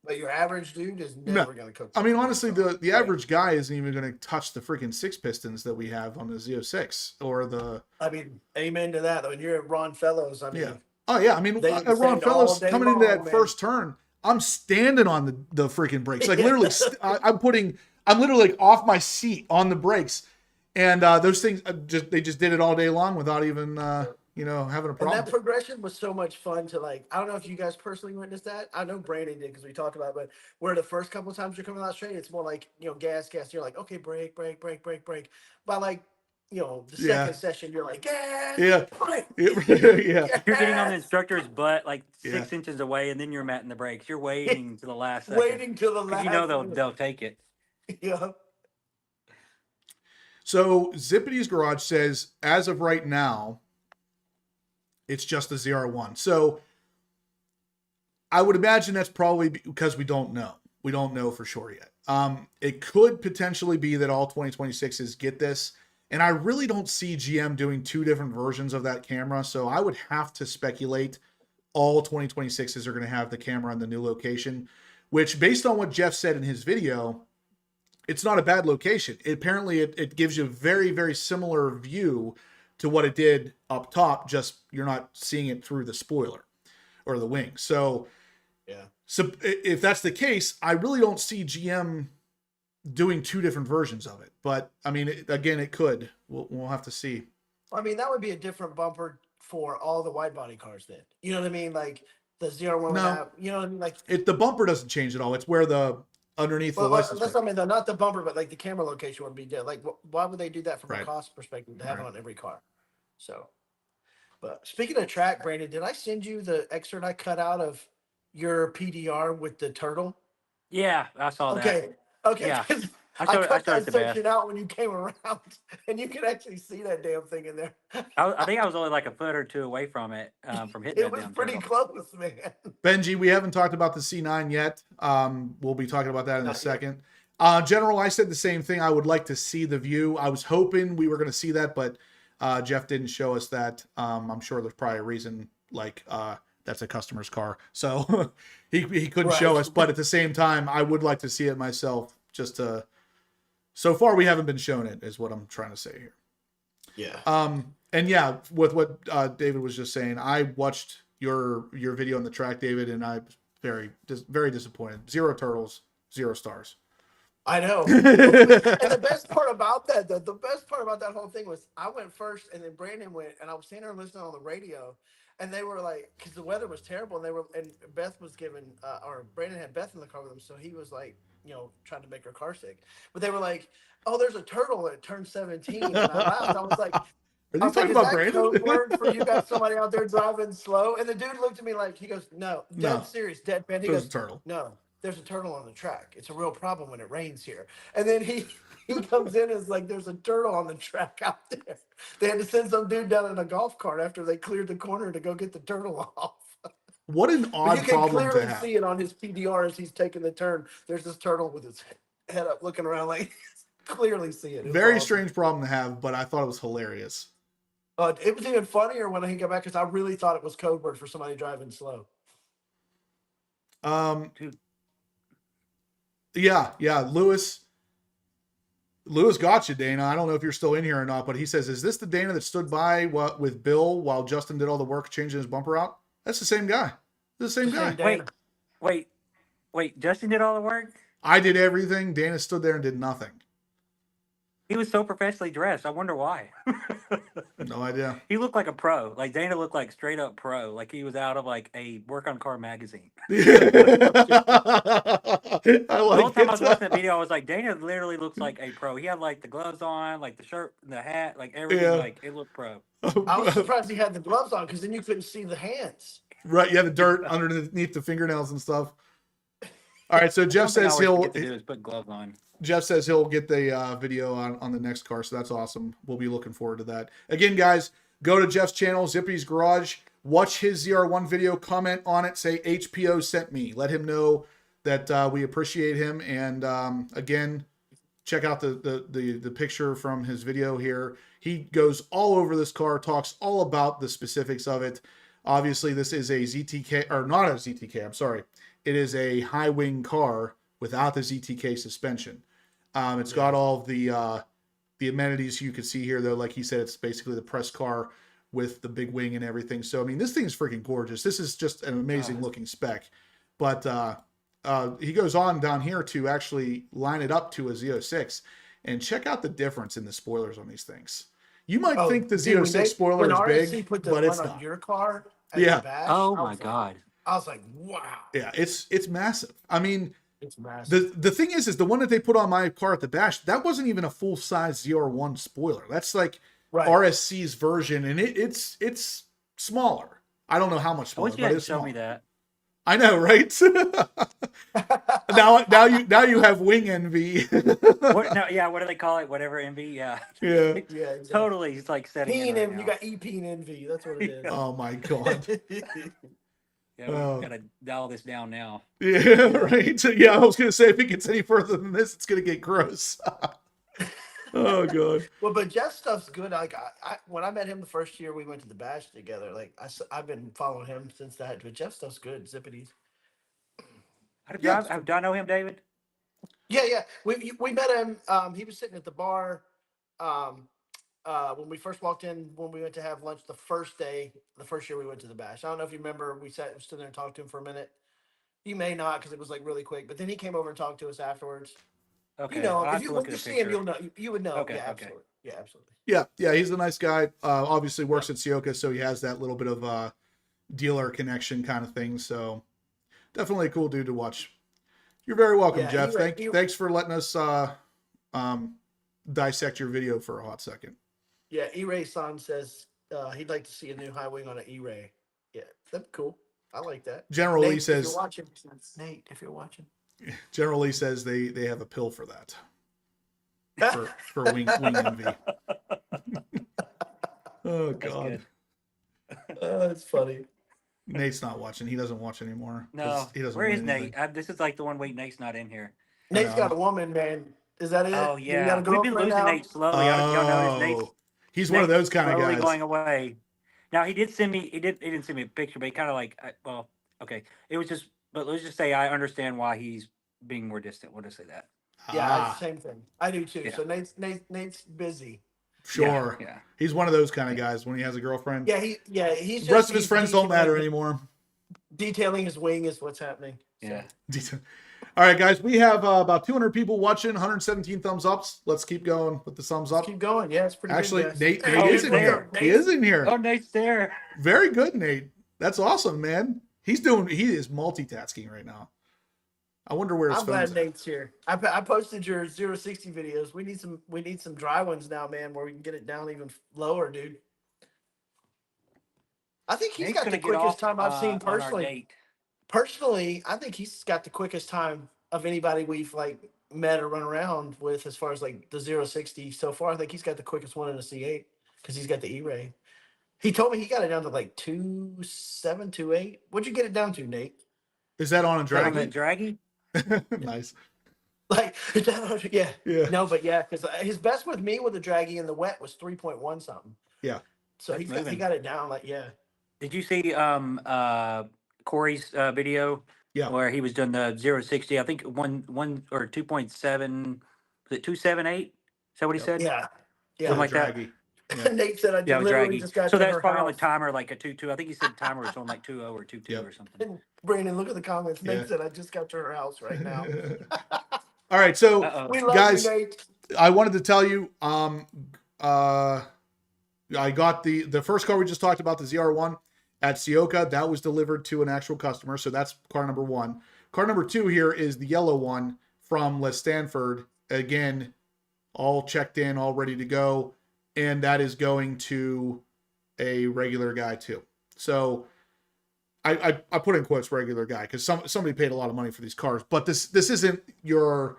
C: But your average dude is never going to cook.
A: I mean,
C: those
A: honestly,
C: things off.
A: the average guy isn't even going to touch the freaking six pistons that we have on the Z06 or the,
C: I mean, amen to that. When you're at Ron Fellows, I mean,
A: yeah. Oh yeah. I mean,
C: They
A: Ron
C: stand
A: Fellows
C: all day
A: coming into
C: long,
A: that
C: man.
A: first turn, I'm standing on the freaking brakes. Like literally, I'm putting I'm literally like off my seat on the brakes, and those things they just did it all day long without even having a
C: And
A: problem.
C: that progression was so much fun to like. I don't know if you guys personally witnessed that. I know Brandon did because we talked about it. But where the first couple of times you're coming out straight, it's more like gas, gas. You're like, okay, brake, brake, brake, brake, brake. By like the
A: Yeah.
C: second session, you're like, gas,
A: Yeah.
C: brake,
A: Yeah.
D: You're getting on the
C: gas.
D: instructor's butt like
A: Yeah.
D: 6 inches away, and then you're matting the brakes. You're waiting to the last second.
C: Waiting till the
D: 'Cause
C: last.
D: you know
C: minute.
D: they'll take it.
C: Yeah.
A: So Zippity's Garage says, as of right now, it's just the ZR1. So I would imagine that's probably because we don't know. We don't know for sure yet. It could potentially be that all 2026s get this. And I really don't see GM doing two different versions of that camera. So I would have to speculate all 2026s are going to have the camera in the new location, which based on what Jeff said in his video, it's not a bad location. Apparently it gives you a very, very similar view to what it did up top, just you're not seeing it through the spoiler or the wing. So,
C: Yeah.
A: So if that's the case, I really don't see GM doing two different versions of it. But I mean, again, it could. We'll have to see.
C: I mean, that would be a different bumper for all the wide body cars then. You know what I mean? Like the ZR1 would
A: No.
C: have, you know what I mean? Like
A: The bumper doesn't change at all. It's where the underneath the
C: well,
A: license
C: that's
A: plate.
C: what I mean, though, not the bumper, but like the camera location would be dead. Like, why would they do that from
A: Right.
C: a cost perspective to have
A: Right.
C: it on every car? So, but speaking of track, Brandon, did I send you the excerpt I cut out of your PDR with the turtle?
D: Yeah, I saw that.
C: Okay, okay.
D: Yeah.
C: 'Cause
D: I
C: I
D: showed
C: cut
D: it
C: that
D: to Beth.
C: section out when you came around, and you could actually see that damn thing in there.
D: I think I was only like a foot or two away from it, from hitting
C: It
D: that
C: was
D: damn
C: pretty
D: turtle.
C: close, man.
A: Benji, we haven't talked about the C9 yet. We'll be talking about that in a
C: Not yet.
A: second. General, I said the same thing. I would like to see the view. I was hoping we were going to see that, but Jeff didn't show us that. I'm sure there's probably a reason, like that's a customer's car, so he couldn't show
C: Right.
A: us. But at the same time, I would like to see it myself. Just to. So far, we haven't been shown it, is what I'm trying to say here.
C: Yeah.
A: And yeah, with what David was just saying, I watched your video on the track, David, and I'm very disappointed. 0 turtles, 0 stars.
C: I know. And the best part about that, the best part about that whole thing was I went first, and then Brandon went, and I was sitting there listening on the radio, and they were like, because the weather was terrible, and Beth was giving, or Brandon had Beth in the car with him, so he was like, trying to make her car sick. But they were like, "Oh, there's a turtle that turned 17," and I laughed. I was like,
A: Are you
C: I was like,
A: talking
C: "Is
A: about
C: that
A: Brandon?
C: code word for you got somebody out there driving slow?" And the dude looked at me like, he goes, "No, dead
A: No.
C: serious, dead man." He
A: There's
C: goes,
A: a turtle.
C: "No, there's a turtle on the track. It's a real problem when it rains here." And then he comes in and is like, "There's a turtle on the track out there." They had to send some dude down in a golf cart after they cleared the corner to go get the turtle off.
A: What an
C: But
A: odd
C: you can
A: problem to
C: clearly
A: have.
C: see it on his PDR as he's taking the turn. There's this turtle with his head up looking around like clearly see it. It was
A: Very
C: awesome.
A: strange problem to have, but I thought it was hilarious.
C: It was even funnier when he got back because I really thought it was code word for somebody driving slow.
D: Dude.
A: Yeah. Lewis got you, Dana. I don't know if you're still in here or not, but he says, "Is this the Dana that stood by with Bill while Justin did all the work changing his bumper out?" That's the same guy. It's the same guy.
C: Dana.
D: Wait, Justin did all the work?
A: I did everything. Dana stood there and did nothing.
D: He was so professionally dressed. I wonder why.
A: No idea.
D: He looked like a pro. Like Dana looked like straight up pro. Like he was out of like a work on car magazine.
A: I
D: The whole
A: like
D: time I was watching that
A: it.
D: video, I was like, Dana literally looks like a pro. He had like the gloves on, like the shirt, the hat, like everything.
A: Yeah.
D: Like it looked pro.
C: I was surprised he had the gloves on because then you couldn't see the hands.
A: Right, yeah, the dirt underneath the fingernails and stuff. All right, so Jeff
D: Something I
A: says
D: always
A: he'll
D: forget to do is put gloves on.
A: Jeff says he'll get the video on the next car, so that's awesome. We'll be looking forward to that. Again, guys, go to Jeff's channel, Zippy's Garage, watch his ZR1 video, comment on it, say HPO sent me. Let him know that we appreciate him. And again, check out the picture from his video here. He goes all over this car, talks all about the specifics of it. Obviously, this is a ZTK, or not a ZTK, I'm sorry. It is a high wing car without the ZTK suspension. It's got all of the amenities you can see here, though. Like he said, it's basically the press car with the big wing and everything. So, I mean, this thing is freaking gorgeous. This is just an amazing looking spec. But he goes on down here to actually line it up to a Z06 and check out the difference in the spoilers on these things. You might
C: Oh,
A: think the
C: dude, when
A: Z06 spoiler
C: when
A: is
C: RSC
A: big,
C: put the
A: but
C: one
A: it's
C: on
A: not.
C: your car at
A: Yeah.
C: the bash,
D: Oh
C: I
D: my
C: was
D: God.
C: I was like, wow,
A: Yeah, it's massive. I mean,
C: it's massive.
A: the thing is the one that they put on my car at the bash, that wasn't even a full size ZR1 spoiler. That's like
C: Right.
A: RSC's version, and it's smaller. I don't know how much
D: I
A: smaller,
D: wish you
A: but
D: hadn't
A: it's
D: shown
A: small.
D: me that.
A: I know, right? now you have wing envy.
D: What? No, yeah. What do they call it? Whatever envy. Yeah.
A: Yeah.
C: Yeah, exactly.
D: Totally. It's like setting in
C: Peen
D: right
C: envy.
D: now.
C: You got peen envy. That's what it is.
A: Oh my god.
D: Yeah, we
A: Oh.
D: gotta dial this down now.
A: Yeah, right. Yeah, I was gonna say if it gets any further than this, it's gonna get gross. Oh god.
C: Well, but Jeff's stuff's good. Like I when I met him the first year we went to the bash together. Like I've been following him since that. But Jeff's stuff's good. Zippities.
A: Yeah.
D: Do I know him, David?
C: Yeah, yeah. We met him. He was sitting at the bar. Um, when we first walked in, when we went to have lunch the first day, the first year we went to the bash. I don't know if you remember. We stood there and talked to him for a minute. You may not because it was like really quick. But then he came over and talked to us afterwards.
D: Okay.
C: You know,
D: I'll have
C: if
D: to
C: you
D: look
C: when
D: at
C: you
D: the
C: see him,
D: picture.
C: you'll know. You would know.
D: Okay,
C: Yeah,
D: okay.
C: absolutely. Yeah, absolutely.
A: Yeah, he's a nice guy. Obviously works at Sioka, so he has that little bit of dealer connection kind of thing. So definitely a cool dude to watch. You're very welcome,
C: Yeah,
A: Jeff.
C: he-
A: Thanks for letting us dissect your video for a hot second.
C: Yeah, E-Ray San says he'd like to see a new high wing on an E-Ray. Yeah, that's cool. I like that.
A: General
C: Nate,
A: Lee
C: if
A: says
C: you're watching, Nate, if you're watching.
A: General Lee says they have a pill for that. For wing envy. Oh
D: That's
A: god.
D: good.
C: That's funny.
A: Nate's not watching. He doesn't watch anymore. 'cause
D: No.
A: he doesn't
D: Where
A: win
D: is
A: anything.
D: Nate? This is like the one week Nate's not in here.
C: Nate's got a woman, man. Is that it?
D: Oh
C: You got
D: yeah.
C: a
D: We've been
C: girlfriend
D: losing
C: now?
D: Nate slowly. Y'all notice Nate's
A: He's one of those kind of
D: slowly
A: guys.
D: going away. Now he did send me. He didn't send me a picture, but he kind of like. Well, okay. It was just. But let's just say I understand why he's being more distant. We'll just say that.
C: Yeah, it's the same thing. I do too.
D: Yeah.
C: So Nate's busy.
A: Sure.
D: Yeah.
A: He's one of those kind of guys when he has a girlfriend.
C: Yeah, he's
A: The rest of his friends don't matter anymore.
C: Detailing his wing is what's happening. So.
D: Yeah.
A: All right, guys, we have about 200 people watching, 117 thumbs ups. Let's keep going with the thumbs up.
C: Keep going. Yeah, it's pretty
A: Actually,
C: good. guys.
A: Nate
D: Oh,
A: is
D: he's
A: in
D: there.
A: here. He is in here.
D: Oh, Nate's there.
A: Very good, Nate. That's awesome, man. He is multitasking right now. I wonder where his
C: I'm
A: phone's
C: glad
A: at.
C: Nate's here. I posted your 060 videos. We need some dry ones now, man, where we can get it down even lower, dude. I think he's
D: Nate's
C: got the
D: gonna get
C: quickest
D: off,
C: time I've seen
D: on our
C: personally.
D: date.
C: Personally, I think he's got the quickest time of anybody we've like met or run around with as far as like the 060 so far. I think he's got the quickest one in a C8 because he's got the E-Ray. He told me he got it down to like 2.7, 2.8. What'd you get it down to, Nate?
A: Is that on a
D: On the
A: draggy?
D: draggy?
A: Nice.
C: Like, yeah.
A: Yeah.
C: No, but yeah, because his best with me with the draggy in the wet was 3.1 something.
A: Yeah.
C: So
D: That's
C: he
D: moving.
C: got it down like, yeah.
D: Did you see Corey's video?
A: Yeah.
D: Where he was doing the 060, I think one or 2.7, was it 278? Is that what he said?
C: Yeah. Yeah.
D: Something like that.
A: Draggy. Yeah.
C: Nate said I
D: Yeah, with
C: literally
D: draggy.
C: just got
D: So
C: to
D: that's
C: her
D: probably on the
C: house.
D: timer like a 2.2. I think he said the timer was on like 2.0 or 2.2
A: Yep.
D: or something.
C: Brandon, look at the comments. Nate
A: Yeah.
C: said I just got to her house right now.
A: All right, so
D: Uh-oh.
C: We love
A: Guys,
C: you, Nate.
A: I wanted to tell you, I got the first car we just talked about, the ZR1 at Sioka. That was delivered to an actual customer, so that's car number 1. Car number 2 here is the yellow one from Les Stanford. Again, all checked in, all ready to go, and that is going to a regular guy too. So I put in quotes regular guy because somebody paid a lot of money for these cars, but this isn't your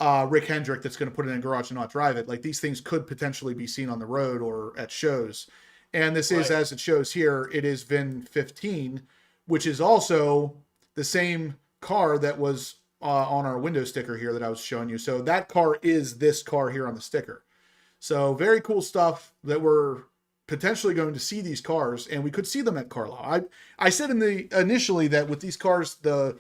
A: Rick Hendrick that's going to put it in a garage and not drive it. Like, these things could potentially be seen on the road or at shows. And this is,
C: Right.
A: as it shows here, it is VIN 15, which is also the same car that was on our window sticker here that I was showing you. So that car is this car here on the sticker. So very cool stuff that we're potentially going to see these cars, and we could see them at Carlisle. I said initially that with these cars, the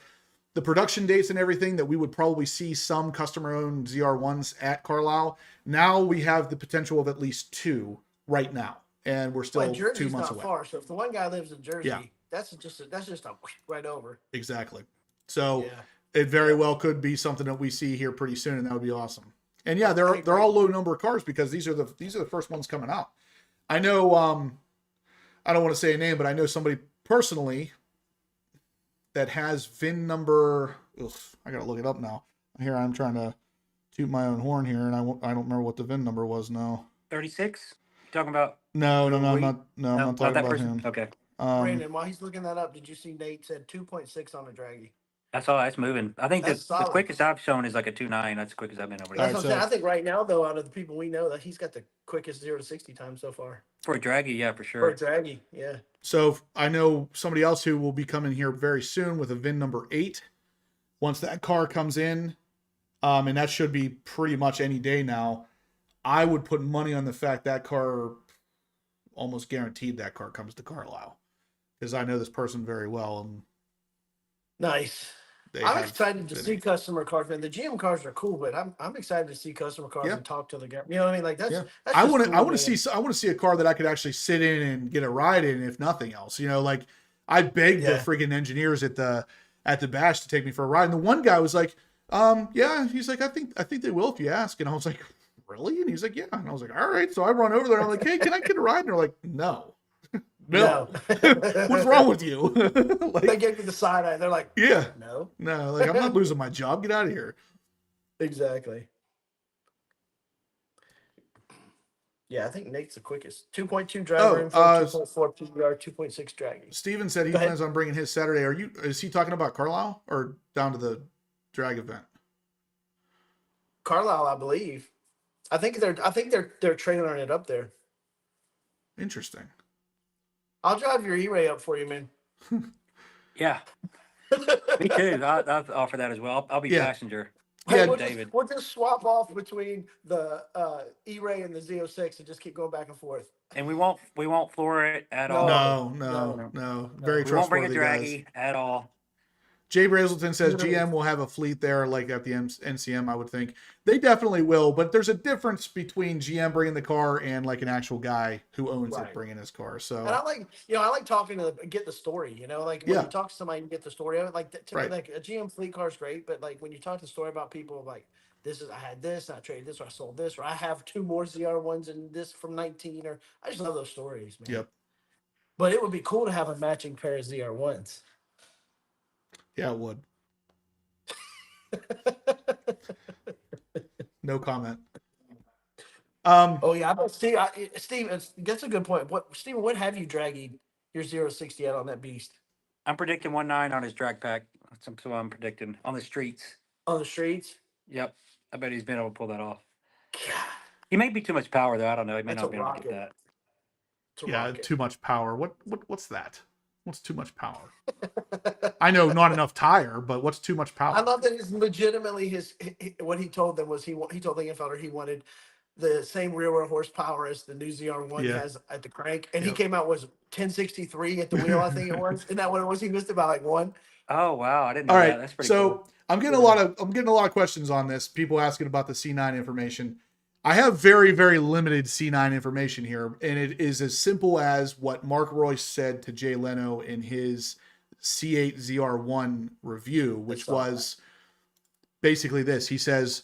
A: production dates and everything, that we would probably see some customer-owned ZR1s at Carlisle. Now we have the potential of at least 2 right now, and we're still
C: Well,
A: 2
C: Jersey's
A: months
C: not
A: away.
C: far, so if the one guy lives in Jersey,
A: Yeah.
C: that's just a right over.
A: Exactly. So
C: Yeah.
A: it very well could be something that we see here pretty soon, and that would be awesome. And yeah,
C: I
A: they're
C: agree.
A: all low number of cars because these are the first ones coming out. I know I don't want to say a name, but I know somebody personally that has VIN number. Ugh, I gotta look it up now. Here I'm trying to toot my own horn here, and I don't remember what the VIN number was now.
D: 36. You talking about?
A: No, I'm
D: Wait.
A: not. No, I'm not talking
D: that
A: about
D: person.
A: him.
D: Okay.
C: Brandon, while he's looking that up, did you see Nate said 2.6 on the Draggy?
D: That's all. That's moving. I think
C: That's
D: the
C: solid.
D: quickest I've shown is like a 2.9. That's the quickest I've been over
C: That's
D: here.
C: what I'm saying. I think right now, though, out of the people we know, that he's got the quickest 0 to 60 time so far.
D: For a draggy, yeah, for
C: For
D: sure.
C: a Draggy, yeah.
A: So I know somebody else who will be coming here very soon with a VIN number 8. Once that car comes in, and that should be pretty much any day now, I would put money on the fact that car, almost guaranteed that car comes to Carlisle, because I know this person very well, and
C: Nice.
A: they
C: I'm
A: have
C: excited to
A: been-
C: see customer cars, man. The GM cars are cool, but I'm excited to see customer cars
A: Yeah.
C: and talk to the guy. You know what I mean? Like that's.
A: Yeah.
C: That's
A: I
C: just
A: want
C: cool,
A: to
C: man.
A: see a car that I could actually sit in and get a ride in, if nothing else. You know, like I begged the
C: Yeah.
A: freaking engineers at the bash to take me for a ride, and the one guy was like, yeah, he's like, I think they will if you ask, and I was like, really? And he's like, yeah, and I was like, all right. So I run over there, and I'm like, hey, can I get a ride? And they're like, no. No. What's wrong with you?
C: They
A: Like,
C: gave me the side eye. They're like,
A: yeah,
C: no,
A: no, like I'm not losing my job. Get out of here.
C: exactly. Yeah, I think Nate's the quickest. 2.2 driver info, 2.4 PBR, 2.6 Draggy.
A: Steven said he
C: Go ahead.
A: plans on bringing his Saturday. Is he talking about Carlisle or down to the drag event?
C: Carlisle, I believe. I think they're trailering it up there.
A: Interesting.
C: I'll drive your E-Ray up for you, man.
D: Yeah. Me too. I'll offer that as well. I'll be
A: Yeah.
D: passenger.
A: Yeah,
C: We'll just swap off between the E-Ray and the Z06 and just keep going back and forth.
D: And we won't floor it at
C: No.
D: all.
A: No. Very
D: We won't bring a
A: trustworthy guys.
D: draggy at all.
A: Jay Brazelton says
C: Literally.
A: GM will have a fleet there, like at the NCM. I would think they definitely will, but there's a difference between GM bringing the car and like an actual guy who owns it
C: Right.
A: bringing his car.
C: And
A: So
C: I like talking to get the story, like when
A: Yeah.
C: you talk to somebody and get the story of it, like to
A: Right.
C: me, like a GM fleet car is great, but like when you talk the story about people like I had this, I traded this, or I sold this, or I have 2 more ZR1s and this from 19, or I just love those stories, man.
A: Yep.
C: But it would be cool to have a matching pair of ZR1s.
A: yeah, it would. No comment.
C: Oh yeah, but Steve, that's a good point. Steven, what have you dragging your 060 at on that beast
D: I'm predicting 1.9 on his drag pack. That's what I'm predicting on the streets.
C: on the streets?
D: Yep. I bet he's been able to pull that off.
C: God,
D: He may be too much power though. I don't know. He may
C: That's
D: not
C: a
D: be able to get
C: rocket.
D: that.
C: it's a
A: Yeah,
C: rocket.
A: too much power. What's that? What's too much power? I know not enough tire, but what's too much power?
C: I love that it's legitimately what he told them was he told the infielder he wanted the same rear wheel horsepower as the new ZR1
A: Yeah.
C: has at the crank, and he
A: Yep.
C: came out was 1063 at the wheel. I think it was. Isn't that what it was? He missed it by like 1.
D: Oh wow, I didn't know
A: All
D: that.
A: right.
D: That's pretty
A: So
D: cool.
A: I'm getting a lot of questions on this. People asking about the C9 information. I have very, very limited C9 information here, and it is as simple as what Mark Royce said to Jay Leno in his C8 ZR1 review, which
C: saw
A: was basically this. He says,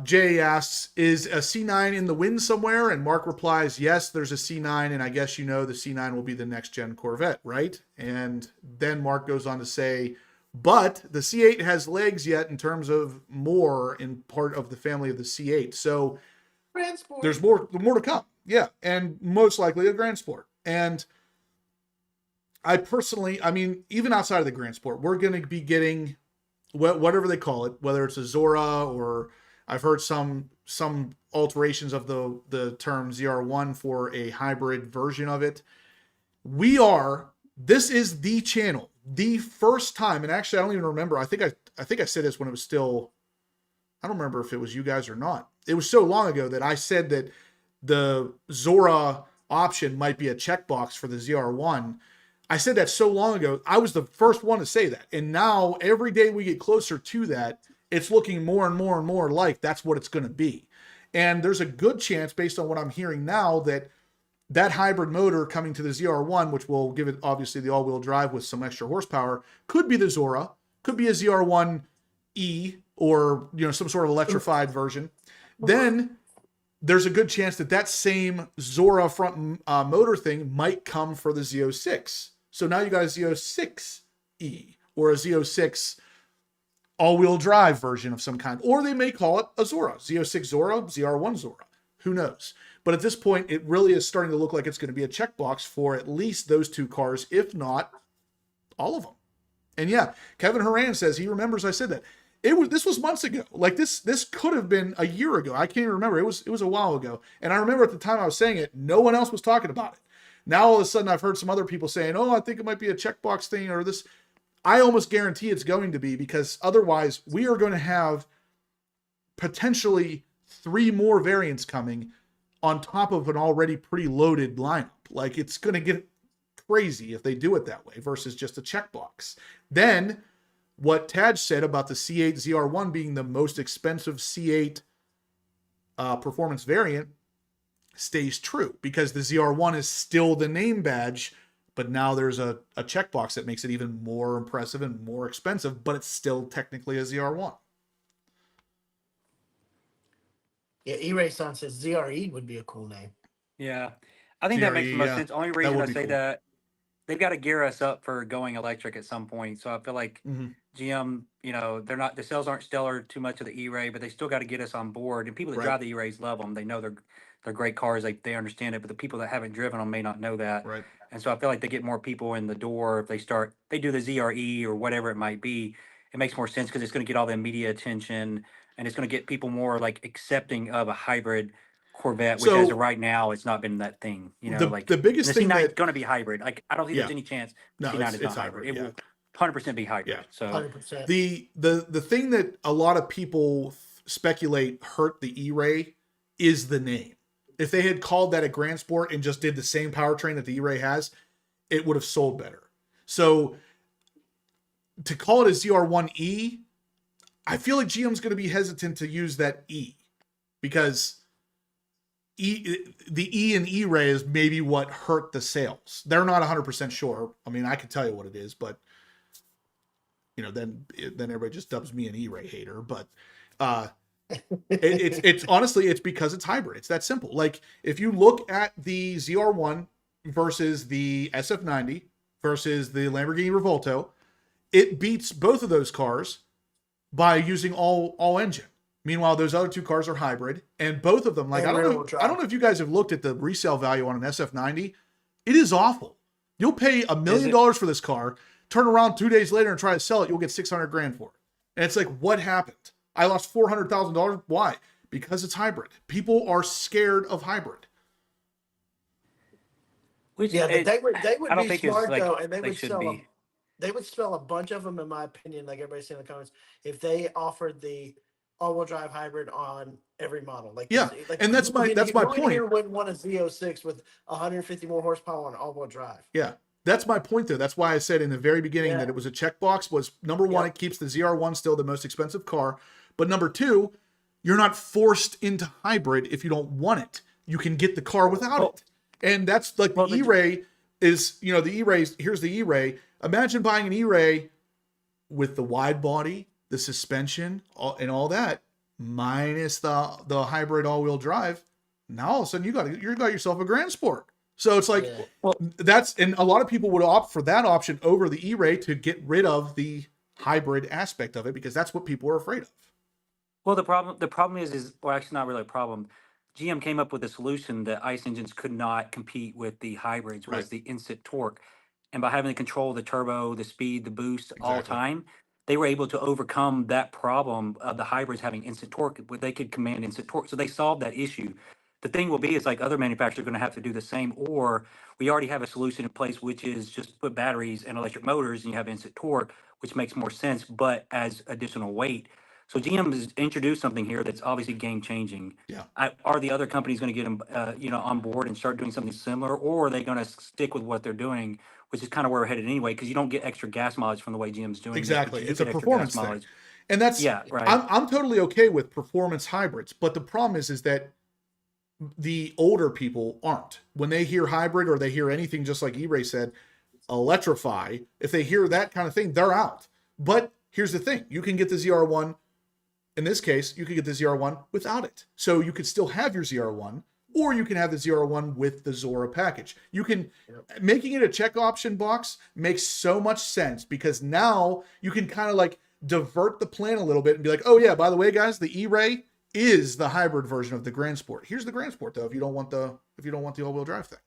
A: Jay asks, is a C9 in the wind somewhere? And Mark replies, yes, there's a C9, and I guess the C9 will be the next gen Corvette, right? And then Mark goes on to say, but the C8 has legs yet in terms of more in part of the family of the C8. So
C: Transport.
A: there's more to come. Yeah. And most likely a Grand Sport. And I personally, even outside of the Grand Sport, we're going to be getting whatever they call it, whether it's a Zora or I've heard some alterations of the term ZR1 for a hybrid version of it. This is the channel, the first time, and actually I don't even remember. I think I said this when it was still, I don't remember if it was you guys or not. It was so long ago that I said that the Zora option might be a checkbox for the ZR1. I said that so long ago. I was the first one to say that. And now every day we get closer to that, it's looking more and more and more like that's what it's going to be. And there's a good chance, based on what I'm hearing now, that hybrid motor coming to the ZR1, which will give it obviously the all-wheel drive with some extra horsepower, could be the Zora. could be a ZR1E or some sort of electrified version. Then there's a good chance that that same Zora front motor thing might come for the Z06. So now you got a Z06E or a Z06 all-wheel drive version of some kind, or they may call it a Zora, Z06 Zora, ZR1 Zora. Who knows? But at this point, it really is starting to look like it's going to be a checkbox for at least those two cars, if not all of them. And yeah, Kevin Horan says he remembers I said that. This was months ago. Like this could have been a year ago. I can't even remember. It was a while ago. And I remember at the time I was saying it, no one else was talking about it. Now all of a sudden I've heard some other people saying, "Oh, I think it might be a checkbox thing or this." I almost guarantee it's going to be, because otherwise we are going to have potentially 3 more variants coming on top of an already pretty loaded lineup. Like, it's going to get crazy if they do it that way versus just a checkbox. Then what Taj said about the C8 ZR1 being the most expensive C8 performance variant stays true, because the ZR1 is still the name badge, but now there's a checkbox that makes it even more impressive and more expensive, but it's still technically a ZR1.
C: Yeah, E-Ray-san says ZRE would be a cool name.
D: Yeah. I think that makes the most
A: yeah,
D: sense. Only reason
A: would
D: I
A: be
D: say
A: cool.
D: that, they've got to gear us up for going electric at some point. So I feel like GM, they're not, the sales aren't stellar too much of the E-Ray, but they still got to get us on board. And people that
A: Right.
D: drive the E-Rays love them. They know they're great cars. They understand it, but the people that haven't driven them may not know that.
A: Right.
D: And so I feel like they get more people in the door if they do the ZRE or whatever it might be. It makes more sense because it's going to get all the media attention, and it's going to get people more like accepting of a hybrid Corvette, which as
A: So
D: of right now, it's not been that thing.
A: the biggest
D: the
A: thing
D: C9 is
A: that
D: going to be hybrid. Like, I don't think
A: Yeah.
D: there's any chance the
A: No,
D: C9
A: it's-
D: is not
A: it's
D: hybrid.
A: hybrid,
D: It
A: yeah.
D: will 100% be hybrid.
A: Yeah.
D: So
C: 100%.
A: the thing that a lot of people speculate hurt the E-Ray is the name. If they had called that a Grand Sport and just did the same powertrain that the E-Ray has, it would have sold better. So to call it a ZR1E, I feel like GM's going to be hesitant to use that E, because the E in E-Ray is maybe what hurt the sales. They're not 100% sure. I mean, I can tell you what it is, but then everybody just dubs me an E-Ray hater. But it's honestly, it's because it's hybrid. It's that simple. Like, if you look at the ZR1 versus the SF90 versus the Lamborghini Revolto, it beats both of those cars by using all engine. Meanwhile, those other two cars are hybrid, and both of them, like,
C: And
A: I
C: rear-wheel
A: don't know if you guys have looked at the resale value on an SF90. It is awful. You'll pay $1 million for this car, turn around 2 days later and try to sell it, you'll get $600,000 for it. And it's like, what happened? I lost $400,000. Why? Because it's hybrid. People are scared of hybrid.
D: which
C: Yeah, but they would
D: I don't
C: be
D: think it's
C: smart
D: like
C: though, and they
D: they
C: would
D: should
C: sell
D: be.
C: them. They would sell a bunch of them, in my opinion, like everybody's saying in the comments, if they offered the all-wheel drive hybrid on every model. Like,
A: Yeah,
C: like,
A: and that's my
C: who in
A: point.
C: here wouldn't want a Z06 with 150 more horsepower on all-wheel drive?
A: Yeah, that's my point though. That's why I said in the very beginning
C: Yeah.
A: that it was a checkbox. Was number one, it keeps the ZR1 still the most expensive car, but number two, you're not forced into hybrid if you don't want it. You can get the car without it, and that's like the E-Ray is. The E-Ray. Here's the E-Ray. Imagine buying an E-Ray with the wide body, the suspension, and all that, minus the hybrid all-wheel drive. Now all of a sudden you got yourself a Grand Sport. So it's like, and a lot of people would opt for that option over the E-Ray to get rid of the hybrid aspect of it, because that's what people are afraid of.
D: Well, the problem is well, actually not really a problem. GM came up with a solution that ICE engines could not compete with the hybrids, was
A: Right.
D: the instant torque. And by having to control the turbo, the speed, the boost all the
A: Exactly.
D: time, they were able to overcome that problem of the hybrids having instant torque, where they could command instant torque. So they solved that issue. The thing will be is, like, other manufacturers are going to have to do the same, or we already have a solution in place, which is just put batteries and electric motors and you have instant torque, which makes more sense, but as additional weight. So GM has introduced something here that's obviously game changing.
A: Yeah.
D: Are the other companies going to get them, on board and start doing something similar, or are they going to stick with what they're doing, which is kind of where we're headed anyway? Because you don't get extra gas mileage from the way GM's doing this, but
A: Exactly.
D: you do
A: It's a
D: get extra
A: performance
D: gas
A: thing.
D: mileage.
A: And that's,
D: Yeah, right.
A: I'm totally okay with performance hybrids, but the problem is that the older people aren't. When they hear hybrid, or they hear anything, just like E-Ray said, electrify, if they hear that kind of thing, they're out. But here's the thing. You can get the ZR1, in this case, you could get the ZR1 without it. So you could still have your ZR1, or you can have the ZR1 with the Zora package. You can, making it a check option box makes so much sense, because now you can kind of like divert the plan a little bit and be like, oh yeah, by the way, guys, the E-Ray is the hybrid version of the Grand Sport. Here's the Grand Sport though, if you don't want the all-wheel drive thing.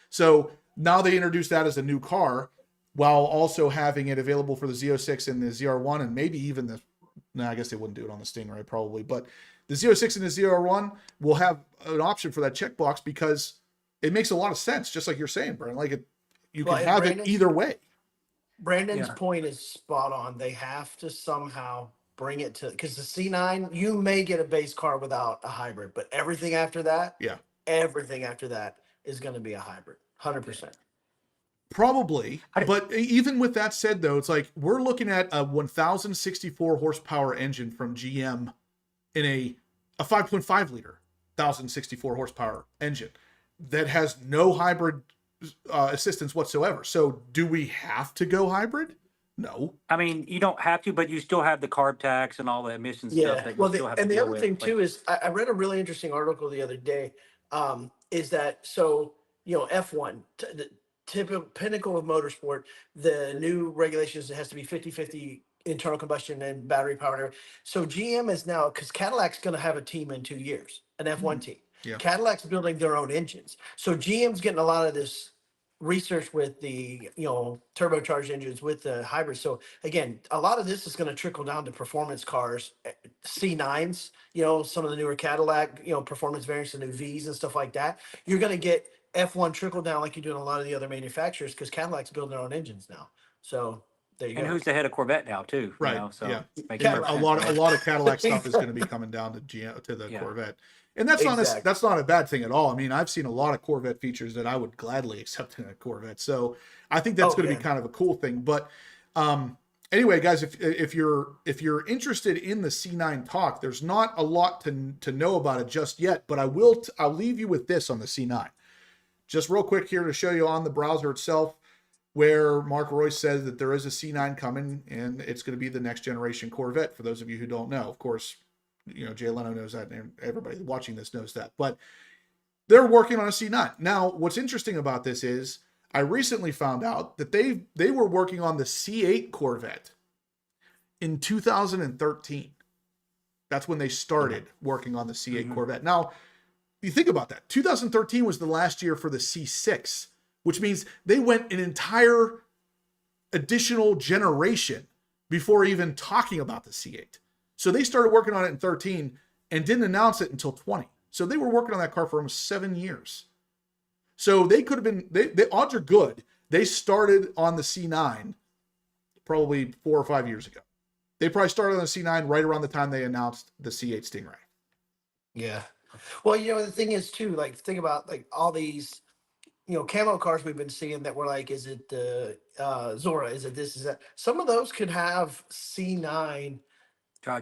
A: So now they introduced that as a new car, while also having it available for the Z06 and the ZR1, and maybe even the, no, I guess they wouldn't do it on the Stingray probably, but the Z06 and the ZR1 will have an option for that checkbox, because it makes a lot of sense, just like you're saying, Brian. Like you can have it either way.
C: Brandon's point is spot on. They have to somehow bring it to, because the C9, you may get a base car without a hybrid, but everything after that, is going to be a hybrid, 100%.
A: Probably, but even with that said, though, it's like we're looking at a 1,064 horsepower engine from GM in a 5.5 liter 1,064 horsepower engine that has no hybrid assistance whatsoever. So do we have to go hybrid? No.
D: I mean, you don't have to, but you still have the carb tax and all the emissions stuff that you still have to
C: and the
D: deal
C: other
D: with.
C: thing too is I read a really interesting article the other day. Is that so? You know, F1, the typical pinnacle of motorsport, the new regulations, it has to be 50-50 internal combustion and battery power. So GM is now, because Cadillac's going to have a team in 2 years, an F1 team.
A: Yeah.
C: Cadillac's building their own engines. So GM's getting a lot of this research with the, you know, turbocharged engines with the hybrid. So again, a lot of this is going to trickle down to performance cars, C9s, you know, some of the newer Cadillac, you know, performance variants, the new V's and stuff like that. You're going to get F1 trickle down like you do in a lot of the other manufacturers, because Cadillac's building their own engines now. So there you go.
D: And who's the head of Corvette now too?
A: Right.
D: You know, so
A: Yeah.
D: makes
A: Yeah,
D: perfect
A: a
D: sense.
A: lot of Cadillac stuff is going to be coming down to GM, to the Corvette. And that's that's not a bad thing at all. I mean, I've seen a lot of Corvette features that I would gladly accept in a Corvette. So I think that's going to be kind of a cool thing. But anyway, guys, if you're interested in the C9 talk, there's not a lot to know about it just yet. But I'll leave you with this on the C9. Just real quick here to show you on the browser itself, where Mark Royce says that there is a C9 coming, and it's going to be the next generation Corvette. For those of you who don't know, of course, you know, Jay Leno knows that, and everybody watching this knows that. But they're working on a C9. Now, what's interesting about this is I recently found out that they were working on the C8 Corvette in 2013. That's when they started working on the C8 Corvette. Now, you think about that. 2013 was the last year for the C6, which means they went an entire additional generation before even talking about the C8. So they started working on it in 13 and didn't announce it until 20. So they were working on that car for almost 7 years. So they could have been, the odds are good. They started on the C9 probably 4 or 5 years ago. They probably started on the C9 right around the time they announced the C8 Stingray.
C: Yeah. Well, you know, the thing is too, like, think about like all these, you know, camo cars we've been seeing that were like, is it the Zora? Is it this? Is that? Some of those could have C9,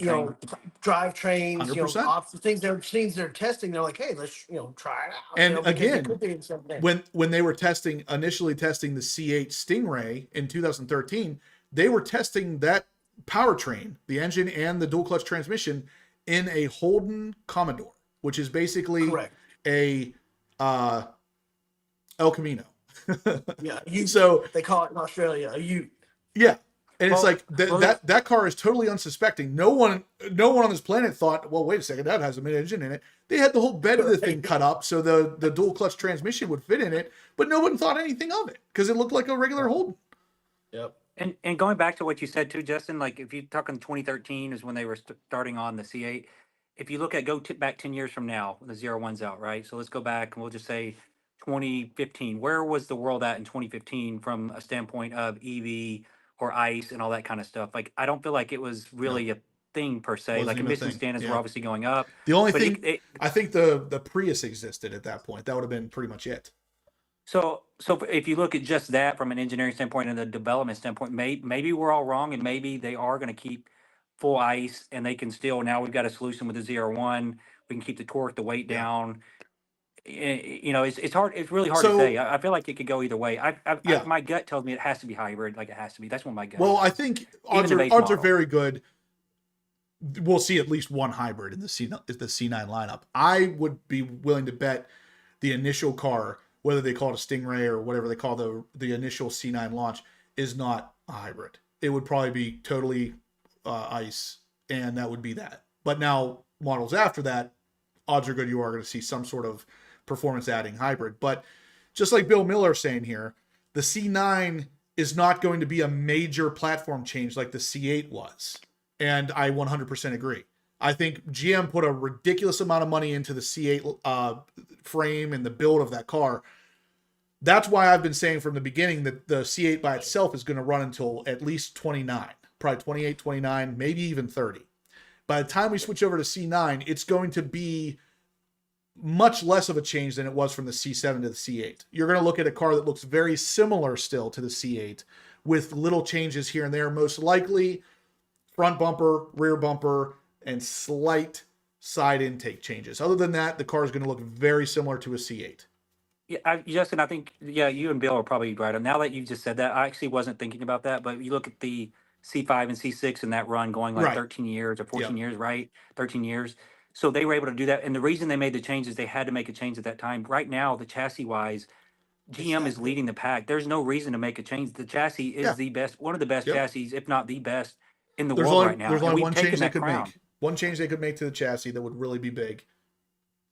C: you know, drivetrains, you know,
A: 100%.
C: things they're testing. They're like, hey, let's, you know, try it out.
A: And
C: you know,
A: again, when they were initially testing the C8 Stingray in 2013, they were testing that powertrain, the engine and the dual clutch transmission, in a Holden Commodore, which is basically a El Camino.
C: Yeah.
A: So
C: they call it in Australia a Ute.
A: Yeah. And it's like that car is totally unsuspecting. No one on this planet thought, well, wait a second, that has a mid-engine in it. They had the whole bed of the thing cut up so the dual clutch transmission would fit in it, but no one thought anything of it because it looked like a regular Holden.
C: Yep.
D: And going back to what you said too, Justin, like if you're talking 2013 is when they were starting on the C8. If you look at back 10 years from now, the ZR1's out, right? So let's go back and we'll just say 2015. Where was the world at in 2015 from a standpoint of EV or ICE and all that kind of stuff? Like, I don't feel like it was really a thing per se. Like emission standards were obviously going up.
A: The only thing, I think the Prius existed at that point. That would have been pretty much it.
D: So if you look at just that from an engineering standpoint and the development standpoint, maybe we're all wrong, and maybe they are going to keep full ICE, and they can still, now we've got a solution with the ZR1. We can keep the torque, the weight down. You know, it's hard. It's really hard to
A: So
D: say. I feel like it could go either way.
A: yeah,
D: My gut tells me it has to be hybrid. Like it has to be. That's what my gut
A: well, I
D: says.
A: think
D: Even the base
A: odds are
D: model.
A: very good. We'll see at least one hybrid in the C9 lineup. I would be willing to bet the initial car, whether they call it a Stingray or whatever they call the initial C9 launch, is not a hybrid. It would probably be totally ICE, and that would be that. But now models after that, odds are good you are going to see some sort of performance adding hybrid. But just like Bill Miller saying here, the C9 is not going to be a major platform change like the C8 was. And I 100% agree. I think GM put a ridiculous amount of money into the C8 frame and the build of that car. That's why I've been saying from the beginning that the C8 by itself is going to run until at least 29, probably 28, 29, maybe even 30. By the time we switch over to C9, it's going to be much less of a change than it was from the C7 to the C8. You're going to look at a car that looks very similar still to the C8 with little changes here and there, most likely front bumper, rear bumper, and slight side intake changes. Other than that, the car is going to look very similar to a C8.
D: Yeah, Justin, I think you and Bill are probably right. Now that you just said that, I actually wasn't thinking about that. But you look at the C5 and C6 and that run going like
A: Right.
D: 13 years or 14
A: Yep.
D: years, right? 13 years. So they were able to do that. And the reason they made the changes, they had to make a change at that time. Right now, the chassis wise, GM is leading the pack. There's no reason to make a change. The chassis is
A: Yeah.
D: the best, one of the best
A: Yep.
D: chassis, if not the best in the
A: There's
D: world
A: only
D: right now.
A: there's
D: And
A: only
D: we've
A: one
D: taken
A: change they
D: that
A: could
D: crown,
A: make. One change they could make to the chassis that would really be big.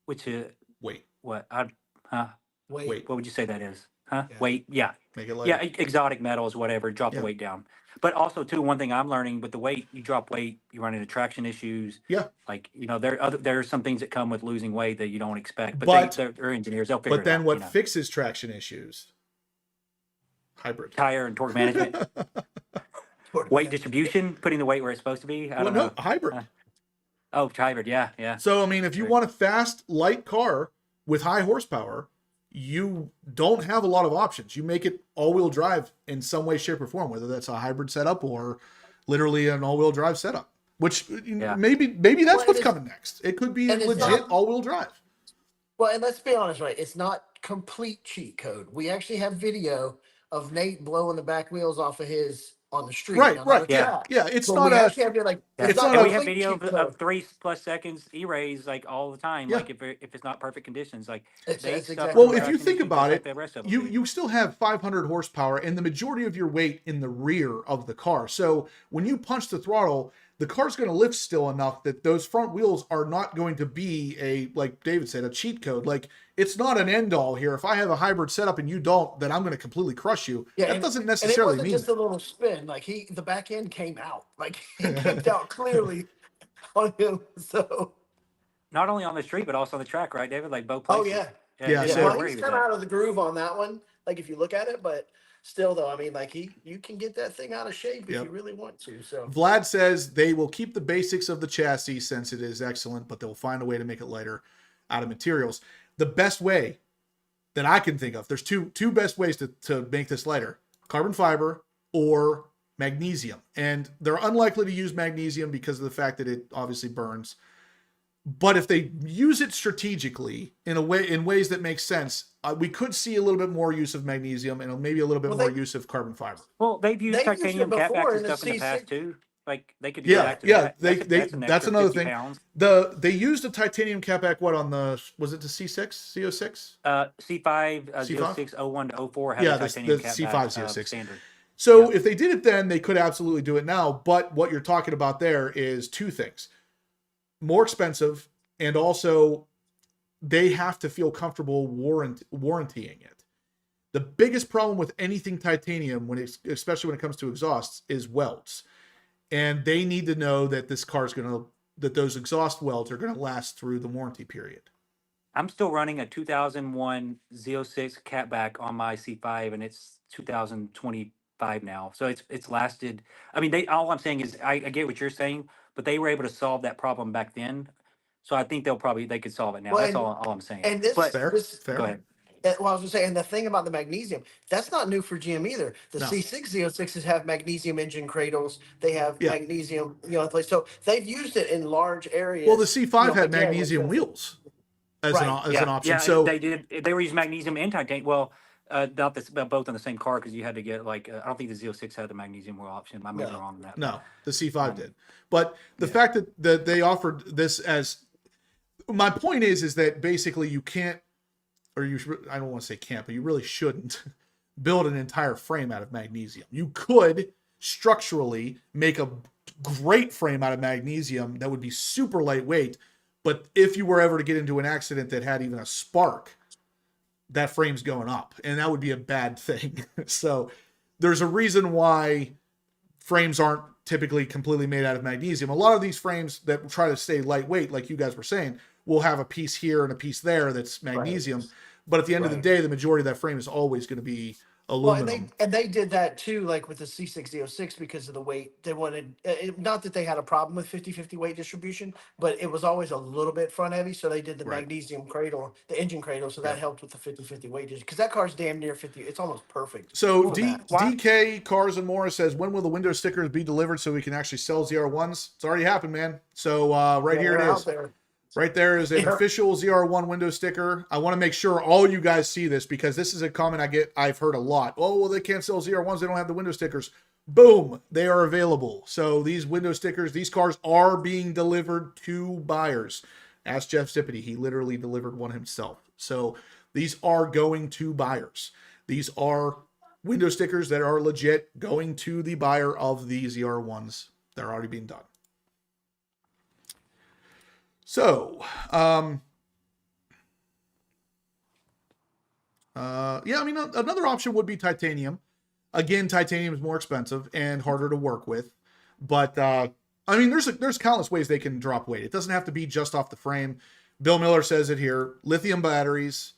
D: which is
A: Weight.
D: what?
C: Wait.
D: What would you say that is? Huh?
C: Yeah.
D: Weight? Yeah.
A: Make it lighter.
D: Yeah, exotic metals, whatever, drop
A: Yeah.
D: the weight down. But also, too, one thing I'm learning with the weight, you drop weight, you run into traction issues.
A: Yeah.
D: Like, you know, there are some things that come with losing weight that you don't expect. But,
A: But-
D: they're engineers, they'll figure
A: But
D: it
A: then
D: out.
A: what
D: you know.
A: fixes traction issues? Hybrid.
D: Tire and torque management, weight distribution, putting the weight where it's supposed to be. I don't know.
A: Hybrid.
D: Oh, hybrid, yeah.
A: So, I mean, if you
D: Right.
A: want a fast, light car with high horsepower, you don't have a lot of options. You make it all-wheel drive in some way, shape, or form, whether that's a hybrid setup or literally an all-wheel drive setup, which
D: Yeah.
A: maybe that's
C: Well,
A: what's
C: and
A: coming next. It could be
C: and it's
A: legit
C: not-
A: all-wheel drive.
C: Well, and let's be honest, right? It's not complete cheat code. We actually have video of Nate blowing the back wheels off of his on the street.
A: Right,
C: Now,
A: right.
C: not a
A: Yeah,
C: track,
A: yeah. It's
C: but
A: not
C: we
A: a...
C: actually have like
D: Yeah.
A: It's
C: not
A: not
D: And
A: a
D: we have
C: complete
D: video
C: cheat
D: of
C: code.
D: 3+ seconds E-rays like all the time.
A: Yeah.
D: Like if it's not perfect conditions, like
C: It's
D: they
C: exactly
D: suffer
A: Well,
D: from
A: if you
D: traction
A: think
D: issues
A: about
D: just like
A: it,
D: the rest of them
A: you
D: do.
A: you still have 500 horsepower and the majority of your weight in the rear of the car. So when you punch the throttle, the car's going to lift still enough that those front wheels are not going to be like David said, a cheat code. Like, it's not an end all here. If I have a hybrid setup and you don't, then I'm going to completely crush you. That
C: and-
A: doesn't
C: And it
A: necessarily
C: wasn't
A: mean
C: just
A: that.
C: a little spin. Like the back end came out. Like it came out clearly on him. So
D: Not only on the street, but also on the track, right, David? Like both
C: oh
D: places.
C: yeah.
A: Yeah,
D: it
C: Yeah,
D: didn't
A: so-
D: matter
C: well,
D: where
C: he's
D: he was
C: kind of
D: at.
C: out of the groove on that one. Like if you look at it, but still though, I mean, like you can get that thing out of shape if
A: Yep.
C: you really want to. So
A: Vlad says they will keep the basics of the chassis since it is excellent, but they'll find a way to make it lighter out of materials. The best way that I can think of, there's two best ways to make this lighter: carbon fiber or magnesium. And they're unlikely to use magnesium because of the fact that it obviously burns. But if they use it strategically in ways that make sense, we could see a little bit more use of magnesium and maybe a little bit
C: Well,
A: more
C: they-
A: use of carbon fiber.
D: Well, they've used
C: They've used it
D: titanium
C: before
D: catbacks
C: in
D: and
C: the
D: stuff in the past
C: C6.
D: too. Like they could do
A: Yeah,
D: back to
A: yeah,
D: that.
A: that's
D: extra
A: another
D: 50
A: thing.
D: pounds.
A: They used a titanium catback. What on the was it the C6 CO6?
D: C5
A: C5?
D: 06 01 to 04 had
A: Yeah,
D: a
A: the
D: titanium
A: C5
D: catback,
A: 06.
D: standard.
A: So
D: Yeah.
A: if they did it then, they could absolutely do it now. But what you're talking about there is two things: more expensive, and also they have to feel comfortable warrantying it. The biggest problem with anything titanium, especially when it comes to exhausts, is welds. And they need to know that this car is that those exhaust welds are going to last through the warranty period.
D: I'm still running a 2001 Z06 catback on my C5, and it's 2025 now. So it's lasted. I mean, all I'm saying is I get what you're saying, but they were able to solve that problem back then. So I think they could solve it now.
C: Well,
D: That's
C: and-
D: all I'm saying.
C: and this-
D: but
A: Fair,
C: This-
A: fair.
D: go ahead.
C: well, I was gonna say, and the thing about the magnesium, that's not new for GM either. The
A: No.
C: C6 Z06s have magnesium engine cradles. They have
A: Yeah.
C: magnesium, so they've used it in large areas.
A: Well, the C5 had
C: again,
A: magnesium
C: with-
A: wheels. as
C: Right.
A: an option.
D: Yeah,
A: So
D: they did. They were using magnesium and titanium. Well, not this, both in the same car because you had to get like I don't think the Z06 had the magnesium wheel option. I may be
C: No.
D: wrong on that.
A: no, the C5
D: Um,
A: did. But the
D: yeah.
A: fact that they offered this as, my point is that basically you can't, or I don't want to say can't, but you really shouldn't build an entire frame out of magnesium. You could structurally make a great frame out of magnesium that would be super lightweight, but if you were ever to get into an accident that had even a spark, that frame's going up, and that would be a bad thing. So there's a reason why frames aren't typically completely made out of magnesium. A lot of these frames that try to stay lightweight, like you guys were saying, will have a piece here and a piece there that's magnesium.
C: Right.
A: But at the end of the
C: Right.
A: day, the majority of that frame is always going to be
C: Well,
A: aluminum.
C: and they did that too, like with the C606 because of the weight. They wanted not that they had a problem with 50-50 weight distribution, but it was always a little bit front heavy. So they did the
A: Right.
C: magnesium cradle, the engine cradle, so that
A: Yep.
C: helped with the 50-50 weight distribution. Because that car's damn near 50. It's almost perfect.
A: So
C: for that.
A: DK Cars and More says, when will the window stickers be delivered so we can actually sell ZR1s? It's already happened, man. So right
C: Yeah,
A: here
C: they're
A: it
C: out
A: is.
C: there.
A: Right there is an
C: Yeah.
A: official ZR1 window sticker. I want to make sure all you guys see this because this is a comment I've heard a lot. Oh, well, they can't sell ZR1s. They don't have the window stickers. Boom, they are available. So these window stickers, these cars are being delivered to buyers. Ask Jeff Zippity. He literally delivered one himself. So these are going to buyers. These are window stickers that are legit going to the buyer of the ZR1s. They're already being done. So, yeah, I mean, another option would be titanium. Again, titanium is more expensive and harder to work with, but I mean, there's countless ways they can drop weight. It doesn't have to be just off the frame. Bill Miller says it here: lithium batteries.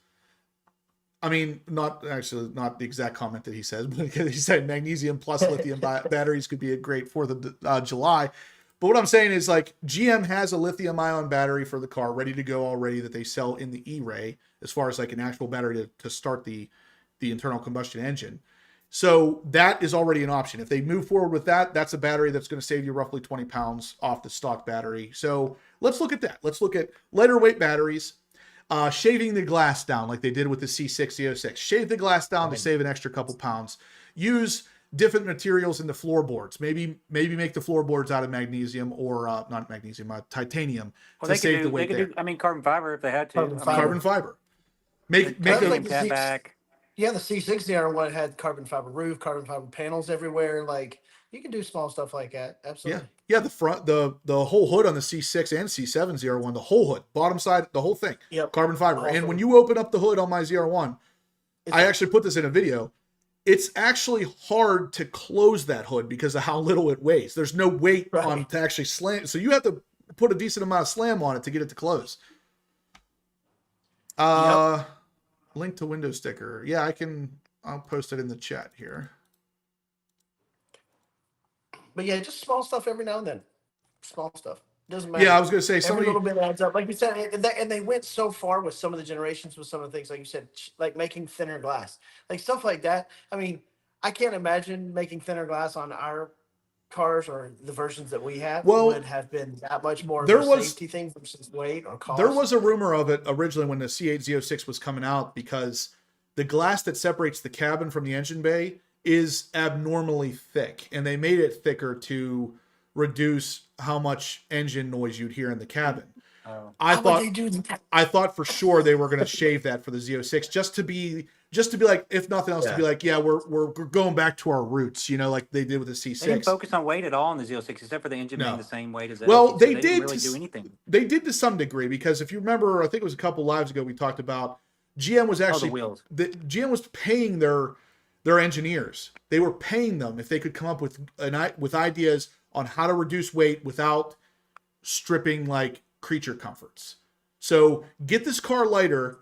A: I mean, not the exact comment that he says, but he said magnesium plus lithium batteries could be a great 4th of July. But what I'm saying is, like, GM has a lithium ion battery for the car ready to go already that they sell in the E-Ray as far as like an actual battery to start the internal combustion engine. So that is already an option. If they move forward with that, that's a battery that's going to save you roughly 20 pounds off the stock battery. So let's look at that. Let's look at lighter weight batteries, shaving the glass down like they did with the C6 Shave the glass down to save an extra couple pounds. Use different materials in the floorboards. Maybe make the floorboards out of magnesium or not magnesium, titanium to save the weight there.
D: I mean, carbon fiber if they had to.
A: Carbon fiber. Make
C: Like
A: the
C: the
D: back.
C: Yeah, the C6 ZR1 had carbon fiber roof, carbon fiber panels everywhere. Like you can do small stuff like that. Absolutely.
A: yeah, the front, the whole hood on the C6 and C7 ZR1, the whole hood, bottom side, the whole thing,
C: Yep.
A: carbon fiber.
C: Awesome.
A: And when you open up the hood on my ZR1, I actually put this in a video. It's actually hard to close that hood because of how little it weighs. There's no weight on to actually slam. So you have to put a decent amount of slam on it to get it to close. Link to window sticker. Yeah, I'll post it in the chat here.
C: But yeah, just small stuff every now and then. Small stuff. Doesn't matter.
A: Yeah, I was going to say
C: every little bit adds up. Like you said, and they went so far with some of the generations with some of the things, like you said, like making thinner glass, like stuff like that. I mean, I can't imagine making thinner glass on our cars or the versions that we have would have been that much more of a safety thing versus weight or cost.
A: There was a rumor of it originally when the C8 Z06 was coming out because the glass that separates the cabin from the engine bay is abnormally thick, and they made it thicker to reduce how much engine noise you'd hear in the cabin. I thought for sure they were going to shave that for the Z06 just to be like, if nothing else, to be like, yeah, we're going back to our roots, you know, like they did with the C6.
D: They didn't focus on weight at all in the Z06 except for the engine being the same weight as the
A: well,
D: LT,
A: they
D: didn't
A: did
D: really do anything.
A: They did to some degree because if you remember, I think it was a couple lives ago we talked about GM was actually
D: the wheels.
A: GM was paying their engineers. They were paying them if they could come up with ideas on how to reduce weight without stripping like creature comforts. So get this car lighter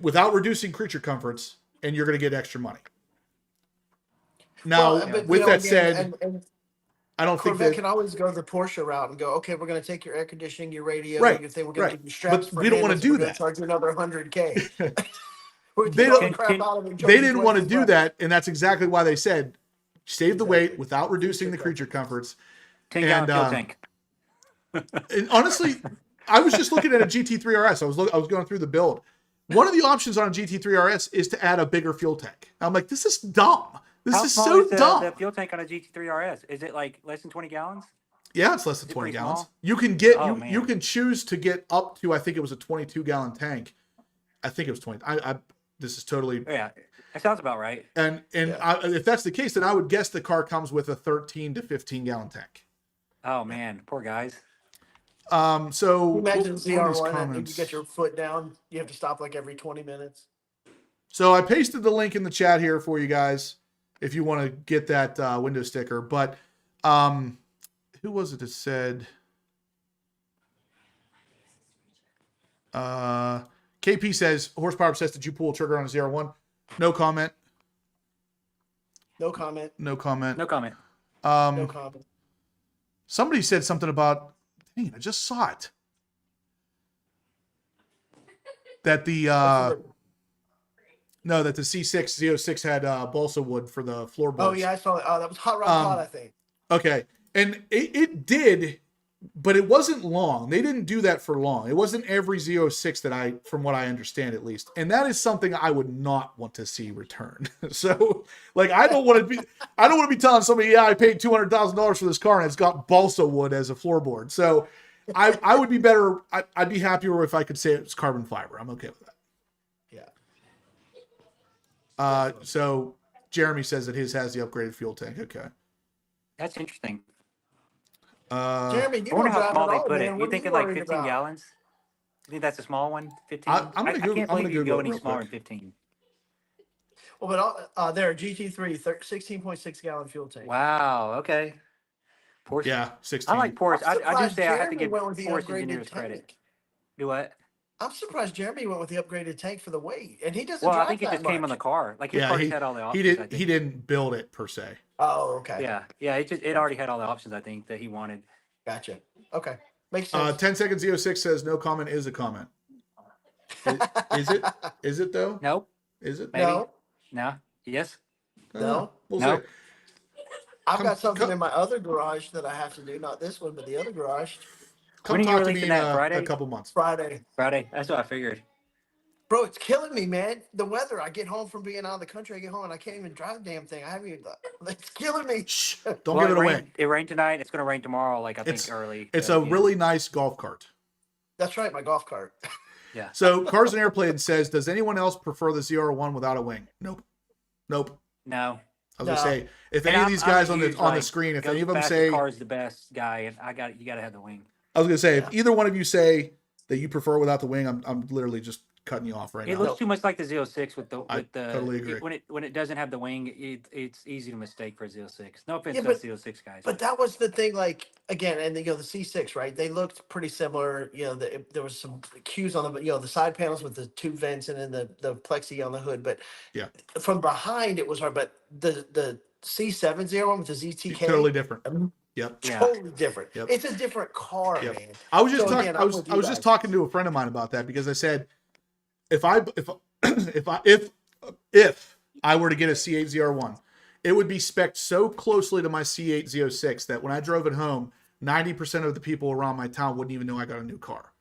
A: without reducing creature comforts, and you're going to get extra money. Now, with that said, I don't think
C: Corvette
A: that
C: can always go the Porsche route and go, okay, we're going to take your air conditioning, your radio.
A: Right,
C: If they were going to give you straps,
A: but we don't want to do that.
C: Charge you another $100K.
A: They didn't want to do that, and that's exactly why they said save the weight without reducing the creature comforts.
D: 10-gallon fuel tank.
A: And honestly, I was just looking at a GT3 RS. I was going through the build. One of the options on a GT3 RS is to add a bigger fuel tank. I'm like, this is dumb. This
D: How
A: is
D: small
A: so
D: is
A: dumb.
D: the fuel tank on a GT3 RS? Is it like less than 20 gallons?
A: Yeah, it's less than
D: Is it
A: 20
D: pretty
A: gallons.
D: small?
A: You can get
D: Oh,
A: you
D: man.
A: can choose to get up to, I think it was a 22-gallon tank. I think it was 20. This is totally
D: Yeah, that sounds about right.
A: and if that's the case, then I would guess the car comes with a 13 to 15-gallon tank.
D: Oh man, poor guys.
A: So
C: Imagine
A: what are these
C: ZR1 and you
A: comments?
C: get your foot down. You have to stop like every 20 minutes.
A: So I pasted the link in the chat here for you guys if you want to get that window sticker. But who was it that said? KP says, horsepower obsessed, did you pull a trigger on a ZR1? No comment.
C: No comment.
A: No comment.
D: No comment.
C: No comment.
A: Somebody said something about, dang, I just saw it. That the no, that the C6 Z06 had balsa wood for the floorboards.
C: Oh yeah, I saw it. Oh, that was Hot Rod Todd, I think.
A: Okay. And it did, but it wasn't long. They didn't do that for long. It wasn't every Z06 that from what I understand at least. And that is something I would not want to see return. So like, I don't want to be telling somebody, yeah, I paid $200,000 for this car and it's got balsa wood as a floorboard. So I would be better. I'd be happier if I could say it's carbon fiber. I'm okay with that.
C: Yeah.
A: So Jeremy says that his has the upgraded fuel tank. Okay.
D: That's interesting.
C: Jeremy, you
D: I wonder
C: don't
D: how
C: drive
D: small
C: at
D: they
C: all,
D: put
C: man.
D: it.
C: What
D: You
C: are
D: thinking like
C: worried
D: 15
C: about?
D: gallons? You think that's a small one? 15?
A: I'm gonna
D: I
A: Google-
D: can't
A: I'm
D: believe
A: gonna
D: you can
A: Google
D: go
A: it
D: any
A: real
D: smaller
A: quick.
D: than 15.
C: Well, but they're a GT3 16.6 gallon fuel tank.
D: Wow. Okay. Porsche.
A: Yeah, 16.
D: I like Porsche. I do
C: surprised
D: say I have to
C: Jeremy
D: give
C: went with the
D: Porsche
C: upgraded
D: engineers credit.
C: tank.
D: Do what?
C: I'm surprised Jeremy went with the upgraded tank for the weight, and he doesn't
D: Well,
C: drive
D: I think it
C: that
D: just came on the
C: much.
D: car. Like his
A: Yeah,
D: car
A: he,
D: just had all the
A: he
D: options. I
A: did.
D: think.
A: He didn't build it per se.
C: Oh, okay.
D: Yeah. It already had all the options. I think that he wanted.
C: Gotcha. Okay. Makes sense.
A: 10 seconds 06 says no comment is a comment. Is it? Is it though?
D: Nope.
A: Is it?
D: Maybe.
C: No,
D: No. Yes.
C: no.
A: We'll
D: No.
A: see.
C: I've
A: Come-
C: got something
A: come-
C: in my other garage that I have to do. Not this one, but the other garage.
A: Come
D: When are you
A: talk to me
D: releasing
A: in
D: that, Friday?
A: a couple months.
C: Friday.
D: Friday. That's what I figured.
C: Bro, it's killing me, man. The weather. I get home from being out of the country. I get home and I can't even drive the damn thing. I haven't even. It's killing me.
A: Shh, don't
D: Well,
A: give it away.
D: rained, it rained tonight. It's going to rain tomorrow. Like I
A: It's-
D: think early.
A: It's
D: so,
A: a
D: yeah.
A: really nice golf cart.
C: That's right, my golf cart.
D: Yeah.
A: So Cars and Airplanes says, does anyone else prefer the ZR1 without a wing? Nope. Nope.
D: No.
A: I was gonna
C: No.
A: say, if
D: And
A: any of
D: I'm-
A: these
D: I'm a
A: guys on
D: huge,
A: the
D: like,
A: screen, if
D: go
A: any of them
D: fast
A: say,
D: car is the best guy, and you got to have the wing.
A: I was gonna say,
C: Yeah.
A: if either one of you say that you prefer without the wing, I'm literally just cutting you off right
D: It
A: now.
D: looks too much like the Z06 with the
A: I totally agree.
D: when it doesn't have the wing. It's easy to mistake for a Z06. No offense
C: Yeah,
D: to
C: but-
D: Z06 guys.
C: But that was the thing, like, again, and the C6, right? They looked pretty similar. There was some cues on the side panels with the two vents and then the plexi on the hood. But
A: Yeah.
C: from behind, it was hard. But the C7 Z1 with the ZTK,
A: Totally different.
C: um,
A: Yep.
D: Yeah.
C: totally different.
A: Yep.
C: It's a different car,
A: Yep.
C: man.
A: I was just
C: So
A: talking.
C: again,
A: I
C: I'm
A: was
C: with
A: I
C: you
A: was just
C: guys.
A: talking to a friend of mine about that because I said, if I were to get a C8 ZR1, it would be spec'd so closely to my C8 Z06 that when I drove it home, 90% of the people around my town wouldn't even know I got a new car,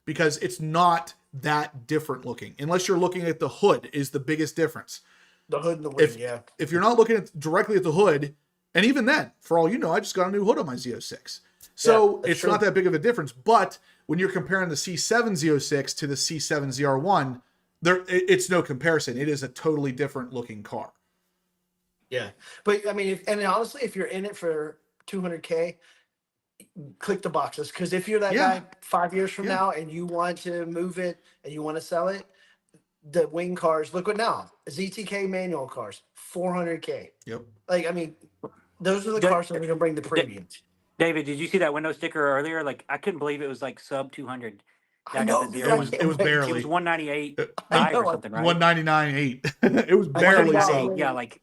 A: because it's not that different looking. Unless you're looking at the hood, is the biggest difference.
C: The hood and the wing,
A: If-
C: yeah.
A: If you're not looking directly at the hood, and even then, for all you know, I just got a new hood on my Z06. So
C: Yeah, that's
A: it's
C: true.
A: not that big of a difference. But when you're comparing the C7 Z06 to the C7 ZR1, it's no comparison. It is a totally different looking car.
C: Yeah. But I mean, and honestly, if you're in it for 200K, click the boxes. Because if you're that
A: Yeah.
C: guy 5 years from
A: Yeah.
C: now and you want to move it and you want to sell it, the wing cars, look what now, ZTK manual cars, 400K.
A: Yep.
C: Like, I mean, those are the
D: Da-
C: cars that are going to bring the premium.
D: David, did you see that window sticker earlier? Like I couldn't believe it was like sub 200.
C: I
D: I
C: know.
D: got the
C: dude,
D: ZR1.
C: I
A: It was
C: can't wait.
A: barely.
D: It was 198
C: I know.
D: or something, right?
A: 199.8. It was barely
C: know.
A: so.
D: 198, yeah, like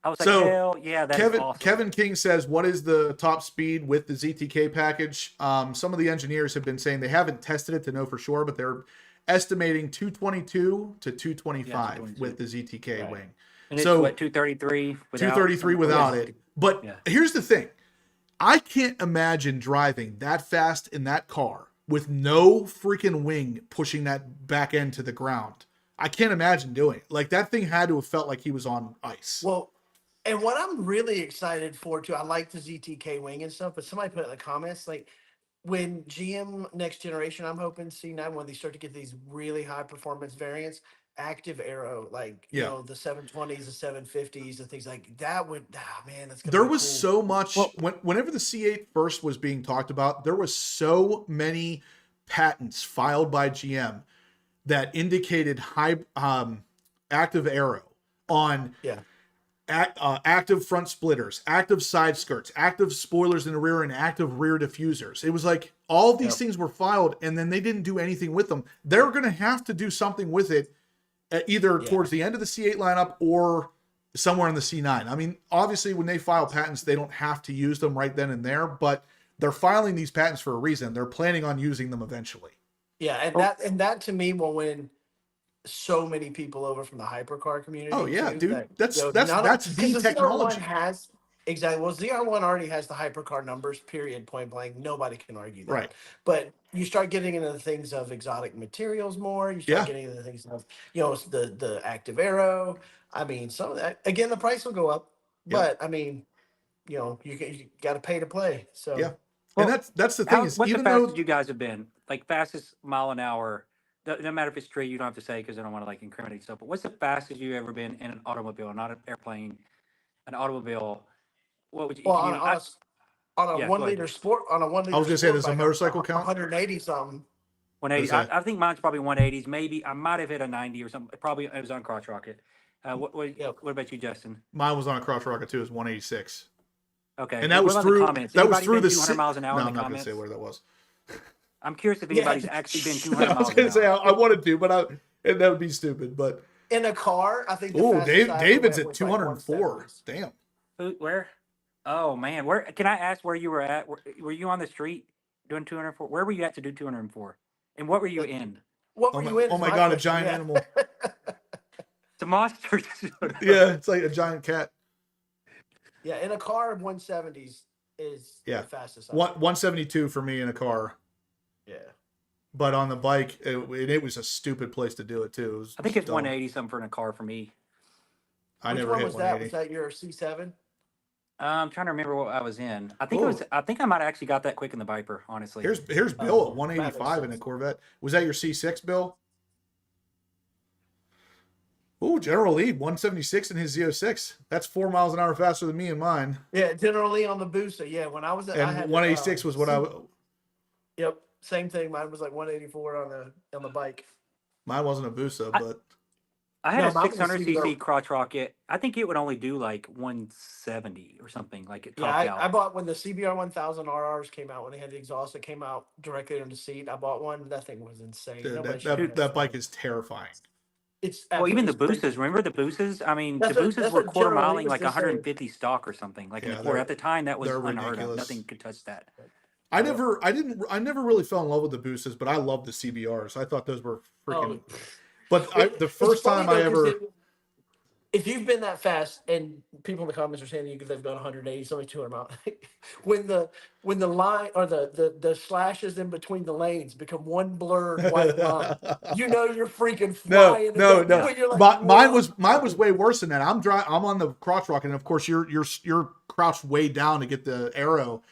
D: I was like,
A: So,
D: hell yeah, that's awesome.
A: Kevin King says, what is the top speed with the ZTK package? Some of the engineers have been saying they haven't tested it to know for sure, but they're estimating 222 to 225
D: 222.
A: with the ZTK
C: Right.
A: wing.
D: And it's
A: so-
D: what 233 without
A: 233 without it. But
D: Yeah.
A: here's the thing. I can't imagine driving that fast in that car with no freaking wing pushing that back end to the ground. I can't imagine doing it. Like, that thing had to have felt like he was on ice.
C: Well, and what I'm really excited for too, I like the ZTK wing and stuff, but somebody put in the comments like when GM next generation, I'm hoping C9 when they start to get these really high performance variants, active aero, like you
A: Yeah.
C: know the 720s, the 750s, and things like that. Would man, that's gonna
A: There
C: be
A: was
C: cool.
A: so much whenever the C8 first was being talked about, there was so many patents filed by GM that indicated high active aero on
C: Yeah.
A: active front splitters, active side skirts, active spoilers in the rear, and active rear diffusers. It was like all of these things were filed, and then they didn't do anything with them. They're going to have to do something with it either towards the end of the C8 lineup or somewhere in the C9. I mean, obviously, when they file patents, they don't have to use them right then and there, but they're filing these patents for a reason. They're planning on using them eventually.
C: Yeah, and that to me will win so many people over from the hypercar community.
A: Oh yeah,
C: too,
A: dude,
C: that,
A: that's
C: you know,
A: that's
C: not-
A: that's
C: 'cause
A: the technology.
C: ZR1 has exactly. Well, ZR1 already has the hypercar numbers. Period. Point blank. Nobody can argue that.
A: Right.
C: But you start getting into the things of exotic materials more. You start getting into the things of the active aero. I mean, some of that again, the price will go up. But I mean, you got to pay to play. So
A: Yeah.
D: Well,
A: And that's the thing is,
D: what's the
A: even
D: fastest
A: though
D: you guys have been? Like fastest mile an hour. No matter if it's street, you don't have to say because I don't want to like incriminate stuff. But what's the fastest you've ever been in an automobile, not an airplane, an automobile? What would you?
C: well,
D: Can you
C: on a
D: yeah,
C: 1
D: go ahead.
C: liter sport on a 1 liter.
A: I was gonna say,
C: sport
A: does a
C: bike,
A: motorcycle count?
C: 180 something.
D: 180.
A: Is that-
D: I think mine's probably 180s. Maybe I might have hit a 90 or something. Probably it was on crotch rocket. What about you, Justin?
A: mine was on a cross rocket too, it was 186.
D: Okay,
A: And that
D: what
A: was
D: about
A: through
D: the comments?
A: that was
D: Anybody
A: through
D: been
A: the
D: 200 miles an hour
A: No,
D: in
A: I'm
D: the
A: not gonna
D: comments?
A: say where that was.
D: I'm curious if anybody's actually been 200
A: I
D: miles
A: was gonna
D: an
A: say
D: hour.
A: I wanted to, but and that would be stupid. But
C: In a car, I think. The
A: oh,
C: fastest I ever
A: David's
C: went
A: at
C: was like
A: 204.
C: 170s.
A: Damn.
D: Where? Oh man, where? Can I ask where you were at? Were you on the street doing 204? Where were you at to do 204? And what were you in?
C: What were you in?
A: Oh
C: is
A: my
C: my
A: god, a
C: question,
A: giant
C: yeah.
A: animal.
D: It's a monster.
A: Yeah, it's like a giant cat.
C: Yeah, in a car, 170s is
A: Yeah.
C: the fastest.
A: 172 for me in a car.
C: Yeah.
A: But on the bike, it was a stupid place to do it too. It was
D: I think it's
A: dumb.
D: 180 something for in a car for me.
A: I
C: Which
A: never
C: one
A: hit
C: was that?
A: 180.
C: Was that your C7?
D: I'm trying to remember what I was in. I think it was. I think I might have actually got that quick in the Viper. Honestly.
A: Here's Bill at
C: that
A: 185
C: makes
A: in a
C: sense.
A: Corvette. Was that your C6, Bill? Ooh, General Lead 176 in his Z06. That's 4 miles an hour faster than me and mine.
C: Yeah, generally on the booster. Yeah, when I was at, I
A: And
C: had
A: 186 was what
C: Yep, same thing. Mine was like 184 on the bike.
A: mine wasn't a Busa, but
D: I had
C: No,
D: a
C: mine was a
D: 600cc
C: CBR.
D: crotch rocket. I think it would only do like 170 or something. Like it
C: Yeah,
D: topped out.
C: I bought when the CBR 1000 RRs came out, when they had the exhaust that came out directly on the seat. I bought one. That thing was insane.
A: dude,
C: Nobody
A: that,
C: should
A: that,
C: have
A: that bike is terrifying.
C: It's
D: Well, even the
C: absolutely
D: boosters. Remember the boosters? I mean,
C: That's
D: the
C: what-
D: boosters
C: that's
D: were
C: what
D: quarter
C: General Lee
D: miling
C: was
D: like
C: just saying.
D: 150 stock or something. Like in
A: Yeah,
D: the quarter.
A: they're-
D: At the time, that was
A: they're
D: unheard
A: ridiculous.
D: of. Nothing could touch that.
A: I never really fell in love with the Boosas, but I loved the CBRs. I thought those were freaking.
C: Oh.
A: But the
C: It's
A: first
C: funny
A: time I
C: though, 'cause
A: ever.
C: if you've been that fast, and people in the comments are saying they've done 180, it's only 200 miles. when the line or the slashes in between the lanes become one blurred white line, you know you're freaking flying.
A: No.
C: When you're like,
A: Mine
C: "Whoa."
A: was way worse than that. I'm on the crotch rocket, and of course you're crouched way down to get the arrow.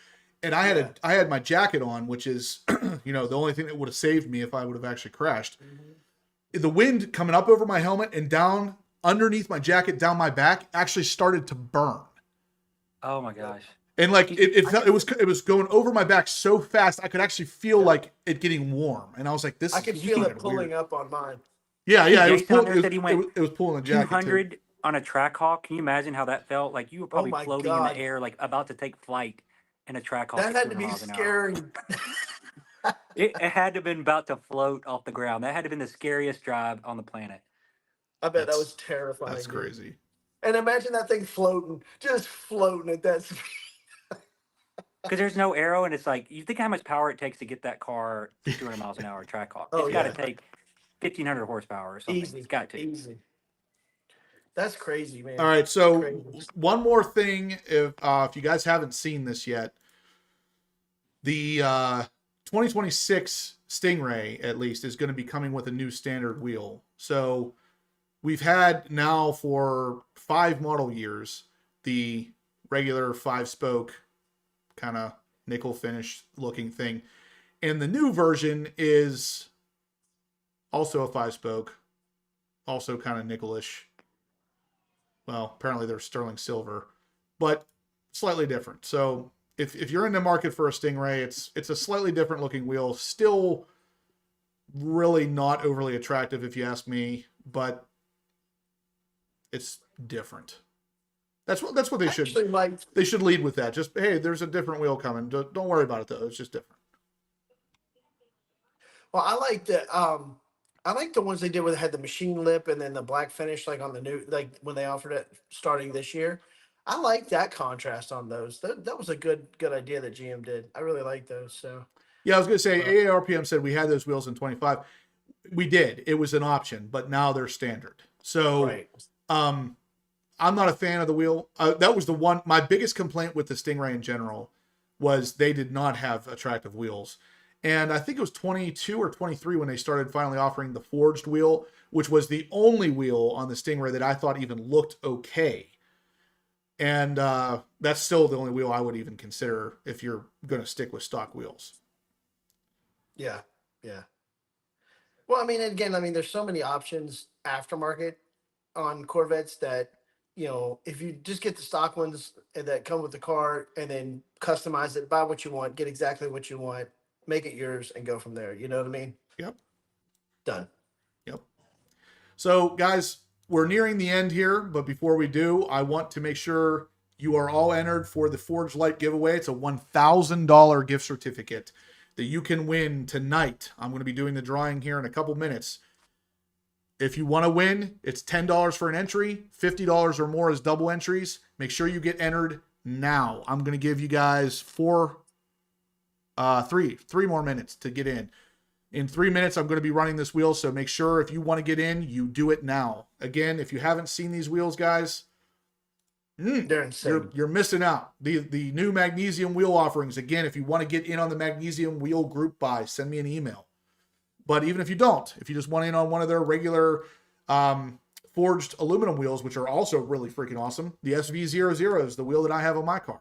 A: And I had my jacket on, which is the only thing that would have saved me if I would have actually crashed. The wind coming up over my helmet and down underneath my jacket, down my back, actually started to burn.
D: Oh my gosh.
A: And like it was going over my back so fast, I could actually feel like it getting warm. And I was like, "This."
C: I
A: is
C: could feel it
A: fucking
C: pulling
A: weird.
C: up on mine.
A: Yeah. It was
D: Jason on
A: pulling.
D: there said he went
A: It was pulling the jacket.
D: 200 on a track hawk. Can you imagine how that felt? Like you were probably
C: my
D: floating in
C: God.
D: the air, like about to take flight in a track hawk.
C: That
D: at
C: had to
D: 200
C: be
D: miles an hour.
C: scary.
D: It had to have been about to float off the ground. That had to have been the scariest drive on the planet.
C: I bet that
A: That's-
C: was terrifying.
A: That's
C: dude.
A: crazy.
C: And imagine that thing floating, just floating at that speed.
D: Because there's no arrow, and it's like you think how much power it takes to get that car to 200 miles an hour track hawk.
C: Oh,
D: It's got to
C: yeah.
D: take 1,500 horsepower or something.
C: Easy.
D: It's got to.
C: Easy. That's crazy, man.
A: All right, so
C: Crazy.
A: one more thing, if you guys haven't seen this yet, the 2026 Stingray, at least, is going to be coming with a new standard wheel. So we've had now for 5 model years the regular 5-spoke kind of nickel finish looking thing. And the new version is also a 5-spoke, also kind of nickelish. Well, apparently they're sterling silver, but slightly different. So if you're in the market for a Stingray, it's a slightly different looking wheel. Still really not overly attractive if you ask me, but it's different. That's what they should. They should lead with that. Just, hey, there's a different wheel coming. Don't worry about it though. It's just different.
C: Well, I like the ones they did where they had the machine lip and then the black finish, like on the new, like when they offered it starting this year. I like that contrast on those. That was a good idea that GM did. I really like those. So
A: yeah, I was gonna say AARPM said we had those wheels in 25. We did. It was an option, but now they're standard. So
C: right.
A: I'm not a fan of the wheel. That was the one. My biggest complaint with the Stingray in general was they did not have attractive wheels. And I think it was 22 or 23 when they started finally offering the forged wheel, which was the only wheel on the Stingray that I thought even looked okay. And that's still the only wheel I would even consider if you're going to stick with stock wheels.
C: Yeah. Yeah. Well, I mean, again, there's so many options aftermarket on Corvettes that, if you just get the stock ones that come with the car and then customize it, buy what you want, get exactly what you want, make it yours, and go from there. You know what I mean?
A: Yep.
C: Done.
A: Yep. So, guys, we're nearing the end here, but before we do, I want to make sure you are all entered for the Forge Light giveaway. It's a $1,000 gift certificate that you can win tonight. I'm going to be doing the drawing here in a couple minutes. If you want to win, it's $10 for an entry. $50 or more is double entries. Make sure you get entered now. I'm going to give you guys three more minutes to get in. In 3 minutes, I'm going to be running this wheel, so make sure if you want to get in, you do it now. Again, if you haven't seen these wheels, guys,
C: they're insane.
A: You're missing out. The new magnesium wheel offerings. Again, if you want to get in on the magnesium wheel group buy, send me an email. But even if you don't, if you just want in on one of their regular forged aluminum wheels, which are also really freaking awesome, the SV00 is the wheel that I have on my car.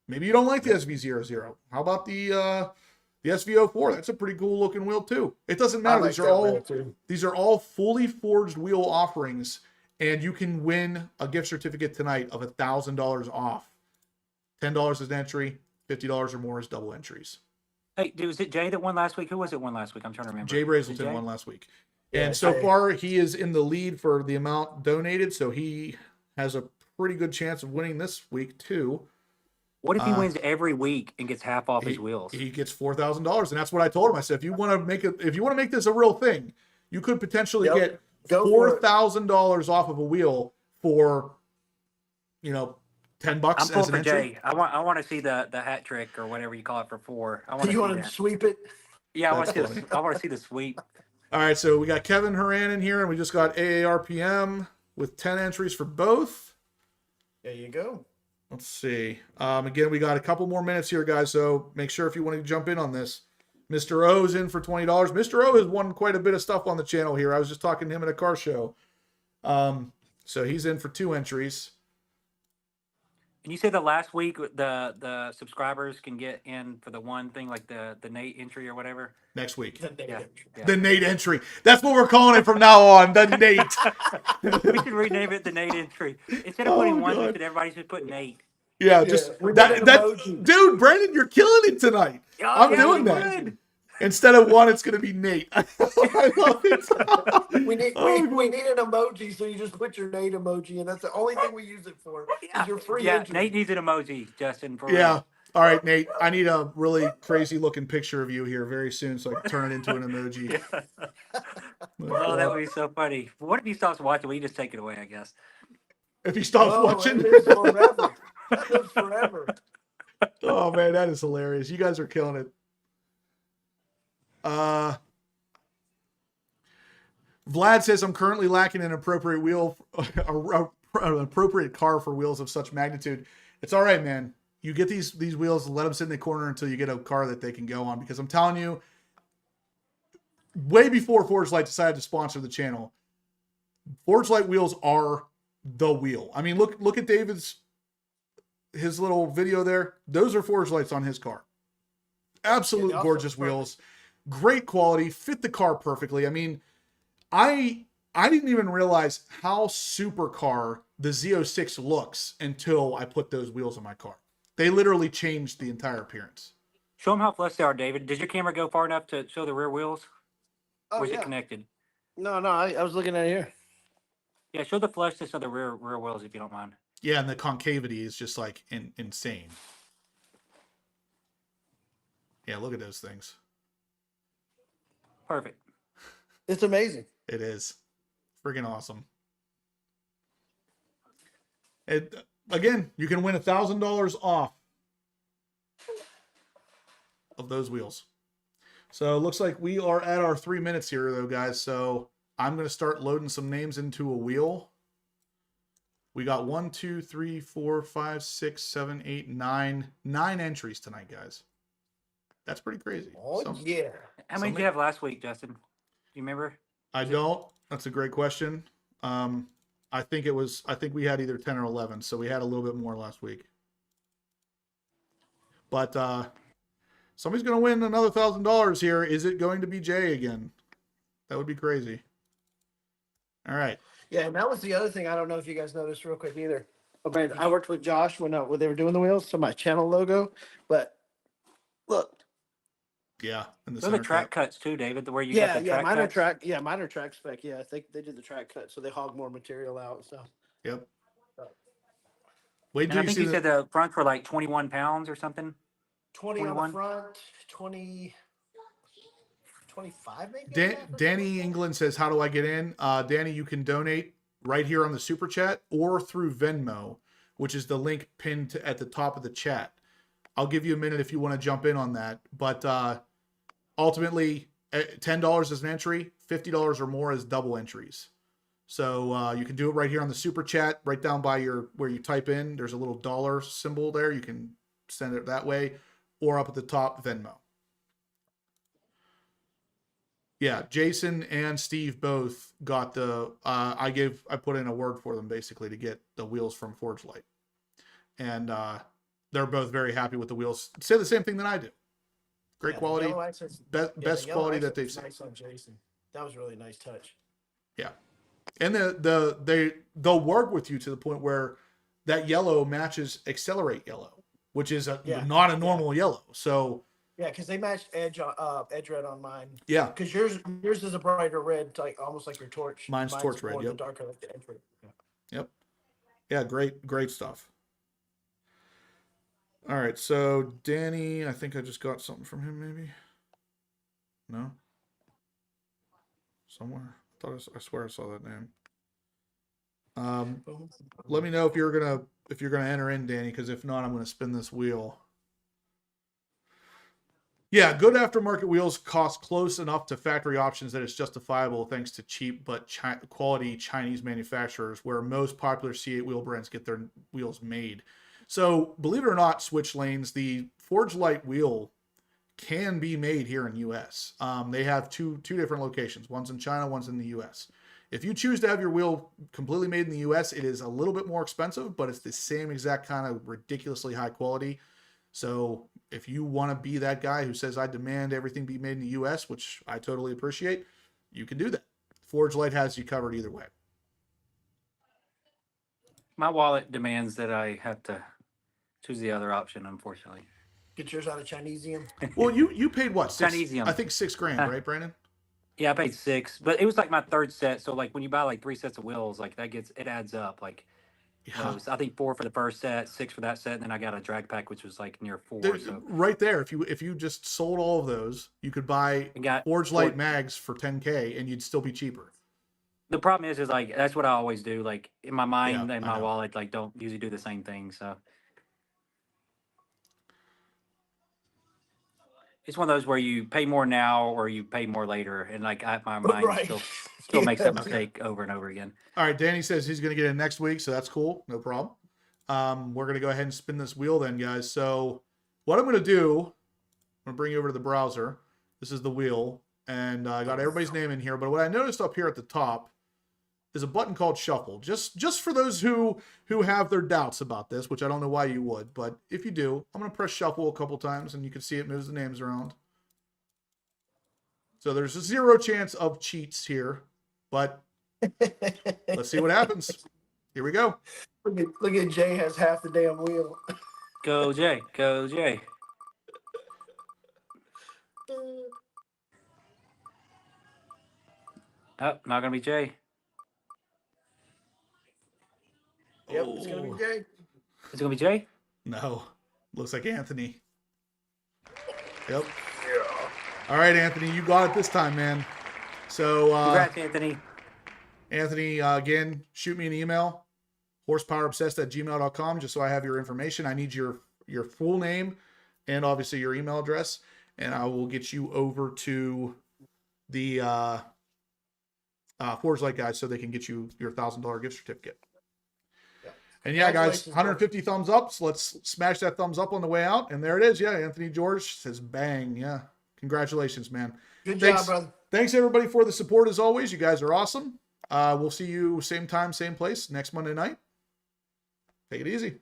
A: Maybe you don't like the SV00. How about the SV04? That's a pretty cool looking wheel too. It doesn't matter. These are all fully forged wheel offerings, and you can win a gift certificate tonight of $1,000 off. $10 is an entry, $50 or more is double entries.
D: Hey, dude, was it Jay that won last week? Who was it won last week? I'm trying to remember.
A: Jay Brazelton won last week. And so far, he is in the lead for the amount donated, so he has a pretty good chance of winning this week too.
D: What if he wins every week and gets half off his wheels?
A: He gets $4,000, and that's what I told him. I said, if you want to make this a real thing, you could potentially get $4,000 off of a wheel for, $10
D: I'm
A: as
D: pulling
A: an
D: for
A: entry.
D: Jay. I want to see the hat trick or whatever you call it for 4.
C: You want to sweep it?
D: Yeah, I want to see the sweep.
A: All right, so we got Kevin Horan in here, and we just got AARPM with 10 entries for both.
C: There you go.
A: Let's see. Again, we got a couple more minutes here, guys, so make sure if you want to jump in on this. Mr. O is in for $20. Mr. O has won quite a bit of stuff on the channel here. I was just talking to him at a car show. So he's in for 2 entries.
D: And you said that last week the subscribers can get in for the one thing, like the Nate entry or whatever?
A: Next week.
D: Yeah.
A: The Nate entry. That's what we're calling it from now on. The Nate.
D: We should rename it the Nate entry. Instead of putting one, everybody should put Nate.
A: Yeah, just that. Dude, Brandon, you're killing it tonight. I'm doing that.
D: Good.
A: Instead of 1, it's going to be Nate. I love it.
C: We need an emoji, so you just put your Nate emoji, and that's the only thing we use it for. Is your free entry.
D: Nate needs an emoji, Justin.
A: Yeah. All right, Nate. I need a really crazy looking picture of you here very soon, so I can turn it into an emoji.
D: Oh, that would be so funny. What if he stops watching? We just take it away, I guess.
A: If he stops watching.
C: It lives forever. It lives forever.
A: Oh man, that is hilarious. You guys are killing it. Vlad says I'm currently lacking an appropriate an appropriate car for wheels of such magnitude. It's all right, man. you get these wheels, let them sit in the corner until you get a car that they can go on. Because I'm telling you, way before Forge Light decided to sponsor the channel, Forge Light wheels are the wheel. I mean, look at his little video there. Those are Forge Lights on his car. Absolute gorgeous wheels, great quality, fit the car perfectly. I mean, I didn't even realize how supercar the Z06 looks until I put those wheels on my car. They literally changed the entire appearance.
D: Show them how flush they are, David. Does your camera go far enough to show the rear wheels?
C: Oh,
D: or is
C: yeah.
D: it connected?
C: No, I was looking at it here.
D: Yeah, show the flushness of the rear wheels if you don't mind.
A: Yeah, and the concavity is just like insane. Yeah, look at those things.
D: Perfect.
C: It's amazing.
A: It is freaking awesome. Again, you can win $1,000 off of those wheels. So it looks like we are at our 3 minutes here, though, guys. So I'm going to start loading some names into a wheel. We got 1, 2, 3, 4, 5, 6, 7, 8, 9 entries tonight, guys. That's pretty crazy.
C: Oh, yeah.
D: How many did you have last week, Justin? Do you remember?
A: I don't. That's a great question. I think we had either 10 or 11, so we had a little bit more last week. But somebody's going to win another $1,000 here. Is it going to be Jay again? That would be crazy. All right.
C: Yeah, and that was the other thing. I don't know if you guys noticed real quick either. Oh, man, I worked with Josh when they were doing the wheels, so my channel logo. But look.
A: Yeah. And
D: Those are the track cuts too, David. Where you
C: Yeah,
D: got the
C: yeah,
D: track
C: mine are
D: cuts.
C: track. Yeah, mine are track spec. Yeah, I think they did the track cut, so they hog more material out. So.
A: Yep. Wait
D: And
A: till
D: I
A: you
D: think
A: see
D: you said the fronts were like 21 pounds or something.
C: 20 on the
D: 21?
C: front, 20, 25 maybe. on the back or
A: Danny
C: something?
A: England says, how do I get in? Danny, you can donate right here on the super chat or through Venmo, which is the link pinned at the top of the chat. I'll give you a minute if you want to jump in on that. But ultimately, $10 is an entry, $50 or more is double entries. So you can do it right here on the super chat, right down by where you type in. There's a little dollar symbol there. You can send it that way, or up at the top, Venmo. Yeah, Jason and Steve both got the. I put in a word for them basically to get the wheels from Forge Light, and they're both very happy with the wheels. Say the same thing that I do. Great quality,
C: yellow accents-
A: best
C: the yellow
A: quality that
C: accents
A: they've seen.
C: nice on Jason. That was a really nice touch.
A: Yeah, and they'll work with you to the point where that yellow matches Accelerate yellow, which is not a normal yellow. So
C: yeah, because they matched edge red on mine.
A: Yeah,
C: Because yours is a brighter red, like almost like your torch.
A: Mine's torch red,
C: more
A: yep.
C: the darker like the edge red. Yeah.
A: yeah, great stuff. All right, so Danny, I think I just got something from him, maybe. No, somewhere. I swear I saw that name. Let me know if you're gonna enter in, Danny, because if not, I'm gonna spin this wheel. Yeah, good aftermarket wheels cost close enough to factory options that it's justifiable thanks to cheap but quality Chinese manufacturers, where most popular C8 wheel brands get their wheels made. So, believe it or not, switch lanes, the Forge Light wheel can be made here in U.S. They have two different locations. One's in China, one's in the U.S. If you choose to have your wheel completely made in the U.S., it is a little bit more expensive, but it's the same exact kind of ridiculously high quality. So if you want to be that guy who says, I demand everything be made in the U.S., which I totally appreciate, you can do that. Forge Light has you covered either way.
D: My wallet demands that I have to choose the other option, unfortunately.
C: Get yours out of Chinesium.
A: Well, you paid what?
D: Chinesium.
A: I think $6,000, right, Brandon?
D: Yeah, I paid $6,000, but it was like my third set. So like when you buy like 3 sets of wheels, like it adds up. Like
A: Yeah.
D: it was, I think 4 for the first set, 6 for that set, and then I got a drag pack which was like near 4. So
A: Right there, if you just sold all of those, you could buy Forge Light mags for $10K and you'd still be cheaper.
D: The problem is like that's what I always do. Like in my mind
A: Yeah,
D: and my wallet, like don't usually do the same thing. So it's one of those where you pay more now or you pay more later, and like my mind
C: Right.
D: still makes that mistake over and over again.
A: All right, Danny says he's going to get in next week, so that's cool. No problem. We're going to go ahead and spin this wheel then, guys. So what I'm going to do, I'm going to bring you over to the browser. This is the wheel, and I got everybody's name in here. But what I noticed up here at the top is a button called Shuffle. Just for those who have their doubts about this, which I don't know why you would, but if you do, I'm going to press Shuffle a couple times, and you can see it moves the names around. So there's a 0 chance of cheats here, but let's see what happens. Here we go.
C: Look at Jay has half the damn wheel.
D: Go Jay. Go Jay. Oh, not gonna be Jay.
C: Yep, it's gonna be Jay.
D: Is it gonna be Jay?
A: No, looks like Anthony. Yep. All right, Anthony, you got it this time, man. So,
D: Congrats, Anthony.
A: Anthony, again, shoot me an email, horsepowerobsessed@gmail.com, just so I have your information. I need your full name and obviously your email address, and I will get you over to the Forgelite guys so they can get you your $1,000 gift certificate.
C: Yeah.
A: And yeah, guys,
C: Congratulations,
A: 150 thumbs up. So let's smash that thumbs up on the way out. And there it is. Yeah, Anthony George says bang. Yeah. Congratulations, man.
C: Good
A: Thanks.
C: job, brother.
A: Thanks, everybody, for the support as always. You guys are awesome. We'll see you same time, same place next Monday night. Take it easy.